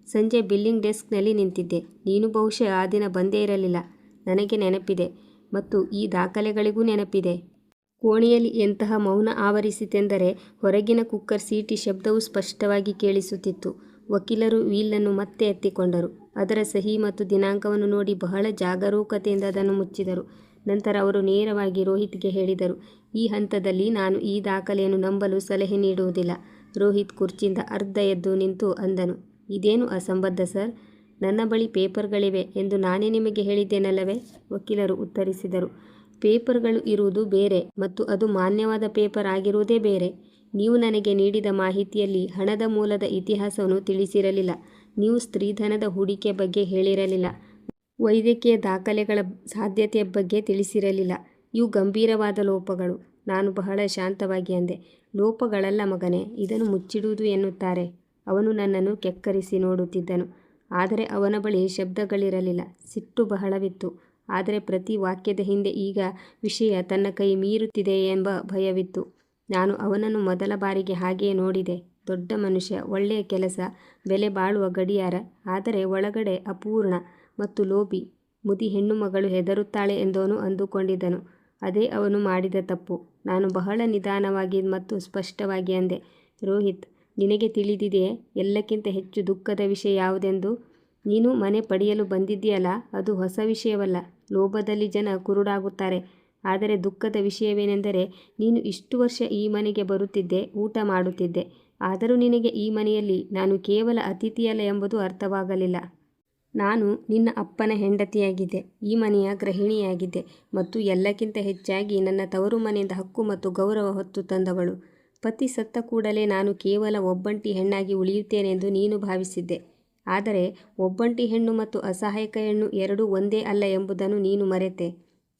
ಸಂಜೆ ಬಿಲ್ಲಿಂಗ್ ಡೆಸ್ಕ್ನಲ್ಲಿ ನಿಂತಿದ್ದೆ. ನೀನು ಬಹುಶಃ ಆ ದಿನ ಬಂದೇ ಇರಲಿಲ್ಲ. ನನಗೆ ನೆನಪಿದೆ, ಮತ್ತು ಈ ದಾಖಲೆಗಳಿಗೂ ನೆನಪಿದೆ. ಕೋಣೆಯಲ್ಲಿ ಎಂತಹ ಮೌನ ಆವರಿಸಿತೆಂದರೆ ಹೊರಗಿನ ಕುಕ್ಕರ್ ಸೀಟಿ ಶಬ್ದವೂ ಸ್ಪಷ್ಟವಾಗಿ ಕೇಳಿಸುತ್ತಿತ್ತು. ವಕೀಲರು ವೀಲನ್ನು ಮತ್ತೆ ಎತ್ತಿಕೊಂಡರು. ಅದರ ಸಹಿ ಮತ್ತು ದಿನಾಂಕವನ್ನು ನೋಡಿ ಬಹಳ ಜಾಗರೂಕತೆಯಿಂದ ಅದನ್ನು ಮುಚ್ಚಿದರು. ನಂತರ ಅವರು ನೇರವಾಗಿ ರೋಹಿತ್ಗೆ ಹೇಳಿದರು, ಈ ಹಂತದಲ್ಲಿ ನಾನು ಈ ದಾಖಲೆಯನ್ನು ನಂಬಲು ಸಲಹೆ ನೀಡುವುದಿಲ್ಲ. ರೋಹಿತ್ ಕುರ್ಚಿಯಿಂದ ಅರ್ಧ ಎದ್ದು ನಿಂತು ಅಂದನು, ಇದೇನು ಅಸಂಬದ್ಧ ಸರ್? ನನ್ನ ಬಳಿ ಪೇಪರ್ಗಳಿವೆ ಎಂದು ನಾನೇ ನಿಮಗೆ ಹೇಳಿದ್ದೇನಲ್ಲವೇ? ವಕೀಲರು ಉತ್ತರಿಸಿದರು, ಪೇಪರ್ಗಳು ಇರುವುದು ಬೇರೆ ಮತ್ತು ಅದು ಮಾನ್ಯವಾದ ಪೇಪರ್ ಆಗಿರುವುದೇ ಬೇರೆ. ನೀವು ನನಗೆ ನೀಡಿದ ಮಾಹಿತಿಯಲ್ಲಿ ಹಣದ ಮೂಲದ ಇತಿಹಾಸವನ್ನು ತಿಳಿಸಿರಲಿಲ್ಲ. ನೀವು ಸ್ತ್ರೀಧನದ ಹೂಡಿಕೆ ಬಗ್ಗೆ ಹೇಳಿರಲಿಲ್ಲ. ವೈದ್ಯಕೀಯ ದಾಖಲೆಗಳ ಸಾಧ್ಯತೆಯ ಬಗ್ಗೆ ತಿಳಿಸಿರಲಿಲ್ಲ. ಇವು ಗಂಭೀರವಾದ ಲೋಪಗಳು. ನಾನು ಬಹಳ ಶಾಂತವಾಗಿ ಅಂದೆ, ಲೋಪಗಳಲ್ಲ ಮಗನೇ, ಇದನ್ನು ಮುಚ್ಚಿಡುವುದು ಎನ್ನುತ್ತಾರೆ. ಅವನು ನನ್ನನ್ನು ಕೆಕ್ಕರಿಸಿ ನೋಡುತ್ತಿದ್ದನು. ಆದರೆ ಅವನ ಬಳಿ ಶಬ್ದಗಳಿರಲಿಲ್ಲ. ಸಿಟ್ಟು ಬಹಳವಿತ್ತು. ಆದರೆ ಪ್ರತಿ ವಾಕ್ಯದ ಹಿಂದೆ ಈಗ ವಿಷಯ ತನ್ನ ಕೈ ಮೀರುತ್ತಿದೆಯೇ ಎಂಬ ಭಯವಿತ್ತು. ನಾನು ಅವನನ್ನು ಮೊದಲ ಬಾರಿಗೆ ಹಾಗೆಯೇ ನೋಡಿದೆ. ದೊಡ್ಡ ಮನುಷ್ಯ, ಒಳ್ಳೆಯ ಕೆಲಸ, ಬೆಲೆ ಬಾಳುವ ಗಡಿಯಾರ, ಆದರೆ ಒಳಗಡೆ ಅಪೂರ್ಣ ಮತ್ತು ಲೋಭಿ. ಮುದಿ ಹೆಣ್ಣು ಮಗಳು ಹೆದರುತ್ತಾಳೆ ಎಂದವನು ಅಂದುಕೊಂಡಿದ್ದನು. ಅದೇ ಅವನು ಮಾಡಿದ ತಪ್ಪು. ನಾನು ಬಹಳ ನಿಧಾನವಾಗಿ ಮತ್ತು ಸ್ಪಷ್ಟವಾಗಿ ಅಂದೆ, ರೋಹಿತ್, ನಿನಗೆ ತಿಳಿದಿದೆಯೇ ಎಲ್ಲಕ್ಕಿಂತ ಹೆಚ್ಚು ದುಃಖದ ವಿಷಯ ಯಾವುದೆಂದು? ನೀನು ಮನೆ ಪಡೆಯಲು ಬಂದಿದ್ದೀಯಲ್ಲ, ಅದು ಹೊಸ ವಿಷಯವಲ್ಲ. ಲೋಭದಲ್ಲಿ ಜನ ಕುರುಡಾಗುತ್ತಾರೆ. ಆದರೆ ದುಃಖದ ವಿಷಯವೇನೆಂದರೆ, ನೀನು ಇಷ್ಟು ವರ್ಷ ಈ ಮನೆಗೆ ಬರುತ್ತಿದ್ದೆ, ಊಟ ಮಾಡುತ್ತಿದ್ದೆ. ಆದರೂ ನಿನಗೆ ಈ ಮನೆಯಲ್ಲಿ ನಾನು ಕೇವಲ ಅತಿಥಿಯಲ್ಲ ಎಂಬುದು ಅರ್ಥವಾಗಲಿಲ್ಲ. ನಾನು ನಿನ್ನ ಅಪ್ಪನ ಹೆಂಡತಿಯಾಗಿದ್ದೆ, ಈ ಮನೆಯ ಗೃಹಿಣಿಯಾಗಿದ್ದೆ ಮತ್ತು ಎಲ್ಲಕ್ಕಿಂತ ಹೆಚ್ಚಾಗಿ ನನ್ನ ತವರು ಮನೆಯಿಂದ ಹಕ್ಕು ಮತ್ತು ಗೌರವ ಹೊತ್ತು ತಂದವಳು. ಪತಿ ಸತ್ತ ಕೂಡಲೇ ನಾನು ಕೇವಲ ಒಬ್ಬಂಟಿ ಹೆಣ್ಣಾಗಿ ಉಳಿಯುತ್ತೇನೆಂದು ನೀನು ಭಾವಿಸಿದ್ದೆ. ಆದರೆ ಒಬ್ಬಂಟಿ ಹೆಣ್ಣು ಮತ್ತು ಅಸಹಾಯಕ ಹೆಣ್ಣು ಎರಡೂ ಒಂದೇ ಅಲ್ಲ ಎಂಬುದನ್ನು ನೀನು ಮರೆತೆ.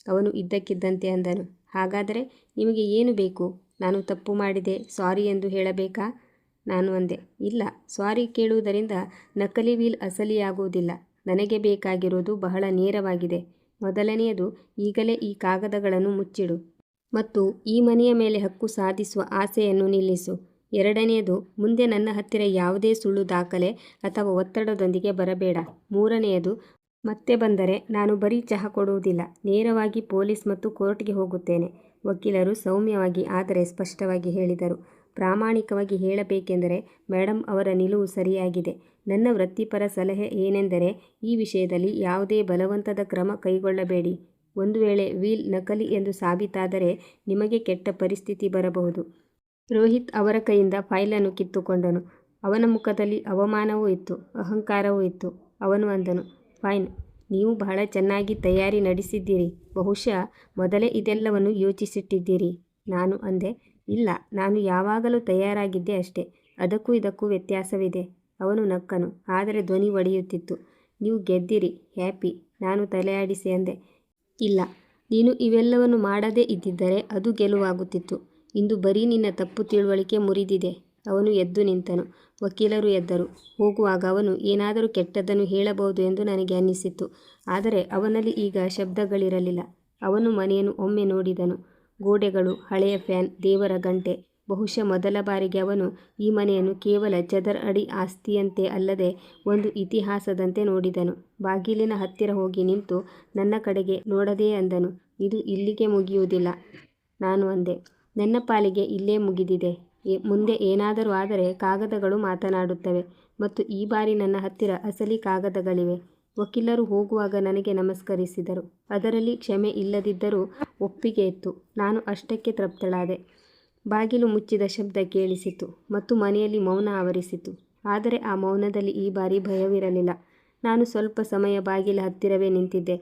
ಅವನು ಇದ್ದಕ್ಕಿದ್ದಂತೆ ಅಂದನು. ಹಾಗಾದರೆ ನಿಮಗೆ ಏನು ಬೇಕು? ನಾನು ತಪ್ಪು ಮಾಡಿದೆ, ಸಾರಿ ಎಂದು ಹೇಳಬೇಕಾ? ನಾನು ಅಂದೆ. ಇಲ್ಲ, ಸಾರಿ ಕೇಳುವುದರಿಂದ ನಕಲಿ ವೀಲ್ ಅಸಲಿಯಾಗುವುದಿಲ್ಲ. ನನಗೆ ಬೇಕಾಗಿರುವುದು ಬಹಳ ನೇರವಾಗಿದೆ. ಮೊದಲನೆಯದು, ಈಗಲೇ ಈ ಕಾಗದಗಳನ್ನು ಮುಚ್ಚಿಡು ಮತ್ತು ಈ ಮನೆಯ ಮೇಲೆ ಹಕ್ಕು ಸಾಧಿಸುವ ಆಸೆಯನ್ನು ನಿಲ್ಲಿಸು. ಎರಡನೆಯದು, ಮುಂದೆ ನನ್ನ ಹತ್ತಿರ ಯಾವುದೇ ಸುಳ್ಳು ದಾಖಲೆ ಅಥವಾ ಒತ್ತಡದೊಂದಿಗೆ ಬರಬೇಡ. ಮೂರನೆಯದು, ಮತ್ತೆ ಬಂದರೆ ನಾನು ಬರೀ ಚಹಾ ಕೊಡುವುದಿಲ್ಲ, ನೇರವಾಗಿ ಪೊಲೀಸ್ ಮತ್ತು ಕೋರ್ಟ್ಗೆ ಹೋಗುತ್ತೇನೆ. ವಕೀಲರು ಸೌಮ್ಯವಾಗಿ ಆದರೆ ಸ್ಪಷ್ಟವಾಗಿ ಹೇಳಿದರು. ಪ್ರಾಮಾಣಿಕವಾಗಿ ಹೇಳಬೇಕೆಂದರೆ ಮೇಡಮ್ ಅವರ ನಿಲುವು ಸರಿಯಾಗಿದೆ. ನನ್ನ ವೃತ್ತಿಪರ ಸಲಹೆ ಏನೆಂದರೆ ಈ ವಿಷಯದಲ್ಲಿ ಯಾವುದೇ ಬಲವಂತದ ಕ್ರಮ ಕೈಗೊಳ್ಳಬೇಡಿ. ಒಂದು ವೇಳೆ ವೀಲ್ ನಕಲಿ ಎಂದು ಸಾಬೀತಾದರೆ ನಿಮಗೆ ಕೆಟ್ಟ ಪರಿಸ್ಥಿತಿ ಬರಬಹುದು. ರೋಹಿತ್ ಅವರ ಕೈಯಿಂದ ಫೈಲನ್ನು ಕಿತ್ತುಕೊಂಡನು. ಅವನ ಮುಖದಲ್ಲಿ ಅವಮಾನವೂ ಇತ್ತು, ಅಹಂಕಾರವೂ ಇತ್ತು. ಅವನು ಅಂದನು, ಫೈನ್, ನೀವು ಬಹಳ ಚೆನ್ನಾಗಿ ತಯಾರಿ ನಡೆಸಿದ್ದೀರಿ. ಬಹುಶಃ ಮೊದಲೇ ಇದೆಲ್ಲವನ್ನು ಯೋಚಿಸಿಟ್ಟಿದ್ದೀರಿ. ನಾನು ಅಂದೆ, ಇಲ್ಲ, ನಾನು ಯಾವಾಗಲೂ ತಯಾರಾಗಿದ್ದೆ ಅಷ್ಟೇ. ಅದಕ್ಕೂ ಇದಕ್ಕೂ ವ್ಯತ್ಯಾಸವಿದೆ. ಅವನು ನಕ್ಕನು, ಆದರೆ ಧ್ವನಿ ಒಡೆಯುತ್ತಿತ್ತು. ನೀವು ಗೆದ್ದಿರಿ, ಹ್ಯಾಪಿ. ನಾನು ತಲೆಯಾಡಿಸಿ ಅಂದೆ, ಇಲ್ಲ, ನೀನು ಇವೆಲ್ಲವನ್ನು ಮಾಡದೇ ಇದ್ದಿದ್ದರೆ ಅದು ಗೆಲುವಾಗುತ್ತಿತ್ತು. ಇಂದು ಬರೀ ನಿನ್ನ ತಪ್ಪು ತಿಳುವಳಿಕೆ ಮುರಿದಿದೆ. ಅವನು ಎದ್ದು ನಿಂತನು. ವಕೀಲರು ಎದ್ದರು. ಹೋಗುವಾಗ ಅವನು ಏನಾದರೂ ಕೆಟ್ಟದ್ದನ್ನು ಹೇಳಬಹುದು ಎಂದು ನನಗೆ ಅನ್ನಿಸಿತು. ಆದರೆ ಅವನಲ್ಲಿ ಈಗ ಶಬ್ದಗಳಿರಲಿಲ್ಲ. ಅವನು ಮನೆಯನ್ನು ಒಮ್ಮೆ ನೋಡಿದನು. ಗೋಡೆಗಳು, ಹಳೆಯ ಫ್ಯಾನ್, ದೇವರ ಗಂಟೆ. ಬಹುಶಃ ಮೊದಲ ಬಾರಿಗೆ ಅವನು ಈ ಮನೆಯನ್ನು ಕೇವಲ ಚದರ ಅಡಿ ಆಸ್ತಿಯಂತೆ ಅಲ್ಲದೆ ಒಂದು ಇತಿಹಾಸದಂತೆ ನೋಡಿದನು. ಬಾಗಿಲಿನ ಹತ್ತಿರ ಹೋಗಿ ನಿಂತು ನನ್ನ ಕಡೆಗೆ ನೋಡದೇ ಅಂದನು, ಇದು ಇಲ್ಲಿಗೆ ಮುಗಿಯುವುದಿಲ್ಲ. ನಾನು ಅಂದೆ, ನನ್ನ ಪಾಲಿಗೆ ಇಲ್ಲೇ ಮುಗಿದಿದೆ. ಮುಂದೆ ಏನಾದರೂ ಆದರೆ ಕಾಗದಗಳು ಮಾತನಾಡುತ್ತವೆ ಮತ್ತು ಈ ಬಾರಿ ನನ್ನ ಹತ್ತಿರ ಅಸಲಿ ಕಾಗದಗಳಿವೆ. ವಕೀಲರು ಹೋಗುವಾಗ ನನಗೆ ನಮಸ್ಕರಿಸಿದರು. ಅದರಲ್ಲಿ ಕ್ಷಮೆ ಇಲ್ಲದಿದ್ದರೂ ಒಪ್ಪಿಗೆ ಇತ್ತು. ನಾನು ಅಷ್ಟಕ್ಕೆ ತೃಪ್ತಳಾದೆ. ಬಾಗಿಲು ಮುಚ್ಚಿದ ಶಬ್ದ ಕೇಳಿಸಿತು ಮತ್ತು ಮನೆಯಲ್ಲಿ ಮೌನ ಆವರಿಸಿತು. ಆದರೆ ಆ ಮೌನದಲ್ಲಿ ಈ ಬಾರಿ ಭಯವಿರಲಿಲ್ಲ. ನಾನು ಸ್ವಲ್ಪ ಸಮಯ ಬಾಗಿಲ ಹತ್ತಿರವೇ ನಿಂತಿದ್ದೆ.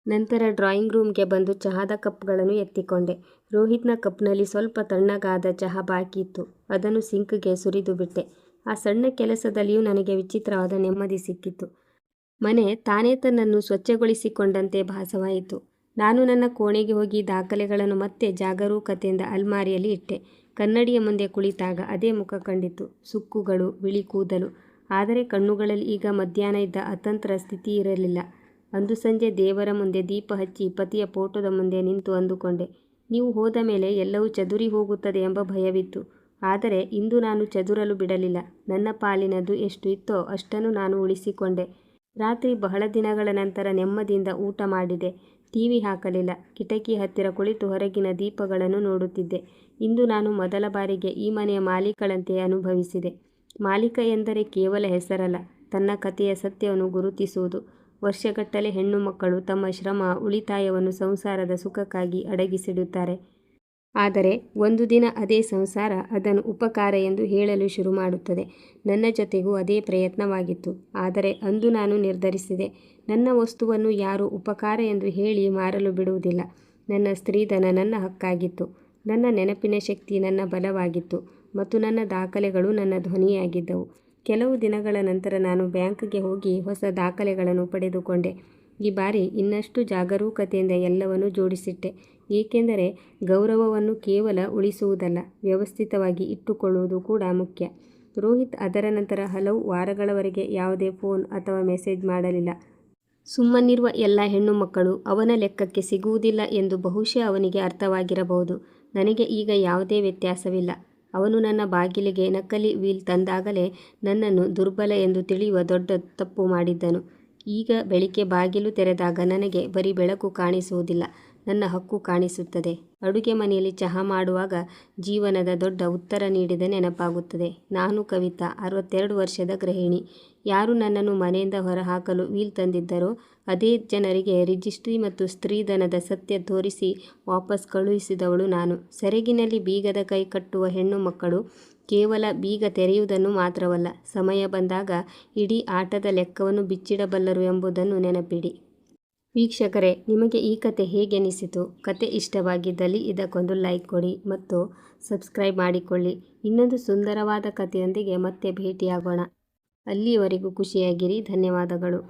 ನಂತರ ಡ್ರಾಯಿಂಗ್ ರೂಮ್ಗೆ ಬಂದು ಚಹಾದ ಕಪ್ಗಳನ್ನು ಎತ್ತಿಕೊಂಡೆ. ರೋಹಿತ್ನ ಕಪ್ನಲ್ಲಿ ಸ್ವಲ್ಪ ತಣ್ಣಗಾದ ಚಹಾ ಬಾಕಿ ಇತ್ತು. ಅದನ್ನು ಸಿಂಕ್ಗೆ ಸುರಿದು ಬಿಟ್ಟೆ. ಆ ಸಣ್ಣ ಕೆಲಸದಲ್ಲಿಯೂ ನನಗೆ ವಿಚಿತ್ರವಾದ ನೆಮ್ಮದಿ ಸಿಕ್ಕಿತು. ಮನೆ ತಾನೇ ತನ್ನನ್ನು ಸ್ವಚ್ಛಗೊಳಿಸಿಕೊಂಡಂತೆ ಭಾಸವಾಯಿತು. ನಾನು ನನ್ನ ಕೋಣೆಗೆ ಹೋಗಿ ದಾಖಲೆಗಳನ್ನು ಮತ್ತೆ ಜಾಗರೂಕತೆಯಿಂದ ಅಲ್ಮಾರಿಯಲ್ಲಿ ಇಟ್ಟೆ. ಕನ್ನಡಿಯ ಮುಂದೆ ಕುಳಿತಾಗ ಅದೇ ಮುಖ ಕಂಡಿತು, ಸುಕ್ಕುಗಳು, ಬಿಳಿ ಕೂದಲು. ಆದರೆ ಕಣ್ಣುಗಳಲ್ಲಿ ಈಗ ಮಧ್ಯಾಹ್ನ ಇದ್ದ ಅತಂತ್ರ ಸ್ಥಿತಿ ಇರಲಿಲ್ಲ. ಅಂದು ಸಂಜೆ ದೇವರ ಮುಂದೆ ದೀಪ ಹಚ್ಚಿ ಪತಿಯ ಫೋಟೋದ ಮುಂದೆ ನಿಂತು ಅಂದುಕೊಂಡೆ, ನೀವು ಹೋದ ಮೇಲೆ ಎಲ್ಲವೂ ಚದುರಿ ಹೋಗುತ್ತದೆ ಎಂಬ ಭಯವಿತ್ತು. ಆದರೆ ಇಂದು ನಾನು ಚದುರಲು ಬಿಡಲಿಲ್ಲ. ನನ್ನ ಪಾಲಿನದು ಎಷ್ಟು ಇತ್ತೋ ಅಷ್ಟನ್ನು ನಾನು ಉಳಿಸಿಕೊಂಡೆ. ರಾತ್ರಿ ಬಹಳ ದಿನಗಳ ನಂತರ ನೆಮ್ಮದಿಯಿಂದ ಊಟ ಮಾಡಿದೆ. ಟಿವಿ ಹಾಕಲಿಲ್ಲ. ಕಿಟಕಿ ಹತ್ತಿರ ಕುಳಿತು ಹೊರಗಿನ ದೀಪಗಳನ್ನು ನೋಡುತ್ತಿದ್ದೆ. ಇಂದು ನಾನು ಮೊದಲ ಬಾರಿಗೆ ಈ ಮನೆಯ ಮಾಲೀಕಳಂತೆ ಅನುಭವಿಸಿದೆ. ಮಾಲೀಕ ಎಂದರೆ ಕೇವಲ ಹೆಸರಲ್ಲ, ತನ್ನ ಕಥೆಯ ಸತ್ಯವನ್ನು ಗುರುತಿಸುವುದು. ವರ್ಷಗಟ್ಟಲೆ ಹೆಣ್ಣು ಮಕ್ಕಳು ತಮ್ಮ ಶ್ರಮ, ಉಳಿತಾಯವನ್ನು ಸಂಸಾರದ ಸುಖಕ್ಕಾಗಿ ಅಡಗಿಸಿಡುತ್ತಾರೆ. ಆದರೆ ಒಂದು ದಿನ ಅದೇ ಸಂಸಾರ ಅದನ್ನು ಉಪಕಾರ ಎಂದು ಹೇಳಲು ಶುರು ಮಾಡುತ್ತದೆ. ನನ್ನ ಜೊತೆಗೂ ಅದೇ ಪ್ರಯತ್ನವಾಗಿತ್ತು. ಆದರೆ ಅಂದು ನಾನು ನಿರ್ಧರಿಸಿದೆ, ನನ್ನ ವಸ್ತುವನ್ನು ಯಾರೂ ಉಪಕಾರ ಎಂದು ಹೇಳಿ ಮಾರಲು ಬಿಡುವುದಿಲ್ಲ. ನನ್ನ ಸ್ತ್ರೀಧನ ನನ್ನ ಹಕ್ಕಾಗಿತ್ತು. ನನ್ನ ನೆನಪಿನ ಶಕ್ತಿ ನನ್ನ ಬಲವಾಗಿತ್ತು ಮತ್ತು ನನ್ನ ದಾಖಲೆಗಳು ನನ್ನ ಧ್ವನಿಯಾಗಿದ್ದವು. ಕೆಲವು ದಿನಗಳ ನಂತರ ನಾನು ಬ್ಯಾಂಕ್ಗೆ ಹೋಗಿ ಹೊಸ ದಾಖಲೆಗಳನ್ನು ಪಡೆದುಕೊಂಡೆ. ಈ ಬಾರಿ ಇನ್ನಷ್ಟು ಜಾಗರೂಕತೆಯಿಂದ ಎಲ್ಲವನ್ನೂ ಜೋಡಿಸಿಟ್ಟೆ. ಏಕೆಂದರೆ ಗೌರವವನ್ನು ಕೇವಲ ಉಳಿಸುವುದಲ್ಲ, ವ್ಯವಸ್ಥಿತವಾಗಿ ಇಟ್ಟುಕೊಳ್ಳುವುದು ಕೂಡ ಮುಖ್ಯ. ರೋಹಿತ್ ಅದರ ನಂತರ ಹಲವು ವಾರಗಳವರೆಗೆ ಯಾವುದೇ ಫೋನ್ ಅಥವಾ ಮೆಸೇಜ್ ಮಾಡಲಿಲ್ಲ. ಸುಮ್ಮನಿರುವ ಎಲ್ಲ ಹೆಣ್ಣು ಮಕ್ಕಳು ಅವನ ಲೆಕ್ಕಕ್ಕೆ ಸಿಗುವುದಿಲ್ಲ ಎಂದು ಬಹುಶಃ ಅವನಿಗೆ ಅರ್ಥವಾಗಿರಬಹುದು. ನನಗೆ ಈಗ ಯಾವುದೇ ವ್ಯತ್ಯಾಸವಿಲ್ಲ. ಅವನು ನನ್ನ ಬಾಗಿಲಿಗೆ ನಕಲಿ ವೀಲ್ ತಂದಾಗಲೇ ನನ್ನನ್ನು ದುರ್ಬಲ ಎಂದು ತಿಳಿಯುವ ದೊಡ್ಡ ತಪ್ಪು ಮಾಡಿದ್ದನು. ಈಗ ಬೆಳಿಗ್ಗೆ ಬಾಗಿಲು ತೆರೆದಾಗ ನನಗೆ ಬರೀ ಬೆಳಕು ಕಾಣಿಸುವುದಿಲ್ಲ, ನನ್ನ ಹಕ್ಕು ಕಾಣಿಸುತ್ತದೆ. ಅಡುಗೆ ಮನೆಯಲ್ಲಿ ಚಹಾ ಮಾಡುವಾಗ ಜೀವನದ ದೊಡ್ಡ ಉತ್ತರ ನೀಡಿದ ನೆನಪಾಗುತ್ತದೆ. ನಾನು ಕವಿತಾ, 62 ವರ್ಷದ ಗೃಹಿಣಿ. ಯಾರು ನನ್ನನ್ನು ಮನೆಯಿಂದ ಹೊರಹಾಕಲು ವೀಲ್ ತಂದಿದ್ದರೋ ಅದೇ ಜನರಿಗೆ ರಿಜಿಸ್ಟ್ರಿ ಮತ್ತು ಸ್ತ್ರೀಧನದ ಸತ್ಯ ತೋರಿಸಿ ವಾಪಸ್ ಕಳುಹಿಸಿದವಳು ನಾನು. ಸೆರಗಿನಲ್ಲಿ ಬೀಗದ ಕೈ ಕಟ್ಟುವ ಹೆಣ್ಣು ಮಕ್ಕಳು ಕೇವಲ ಬೀಗ ತೆರೆಯುವುದನ್ನು ಮಾತ್ರವಲ್ಲ, ಸಮಯ ಬಂದಾಗ ಇಡೀ ಆಟದ ಲೆಕ್ಕವನ್ನು ಬಿಚ್ಚಿಡಬಲ್ಲರು ಎಂಬುದನ್ನು ನೆನಪಿಡಿ. ವೀಕ್ಷಕರೇ, ನಿಮಗೆ ಈ ಕತೆ ಹೇಗೆನಿಸಿತು? ಕತೆ ಇಷ್ಟವಾಗಿದ್ದಲ್ಲಿ ಇದಕ್ಕೊಂದು ಲೈಕ್ ಕೊಡಿ ಮತ್ತು ಸಬ್ಸ್ಕ್ರೈಬ್ ಮಾಡಿಕೊಳ್ಳಿ. ಇನ್ನೊಂದು ಸುಂದರವಾದ ಕಥೆಯೊಂದಿಗೆ ಮತ್ತೆ ಭೇಟಿಯಾಗೋಣ. ಅಲ್ಲಿಯವರೆಗೂ ಖುಷಿಯಾಗಿರಿ. ಧನ್ಯವಾದಗಳು.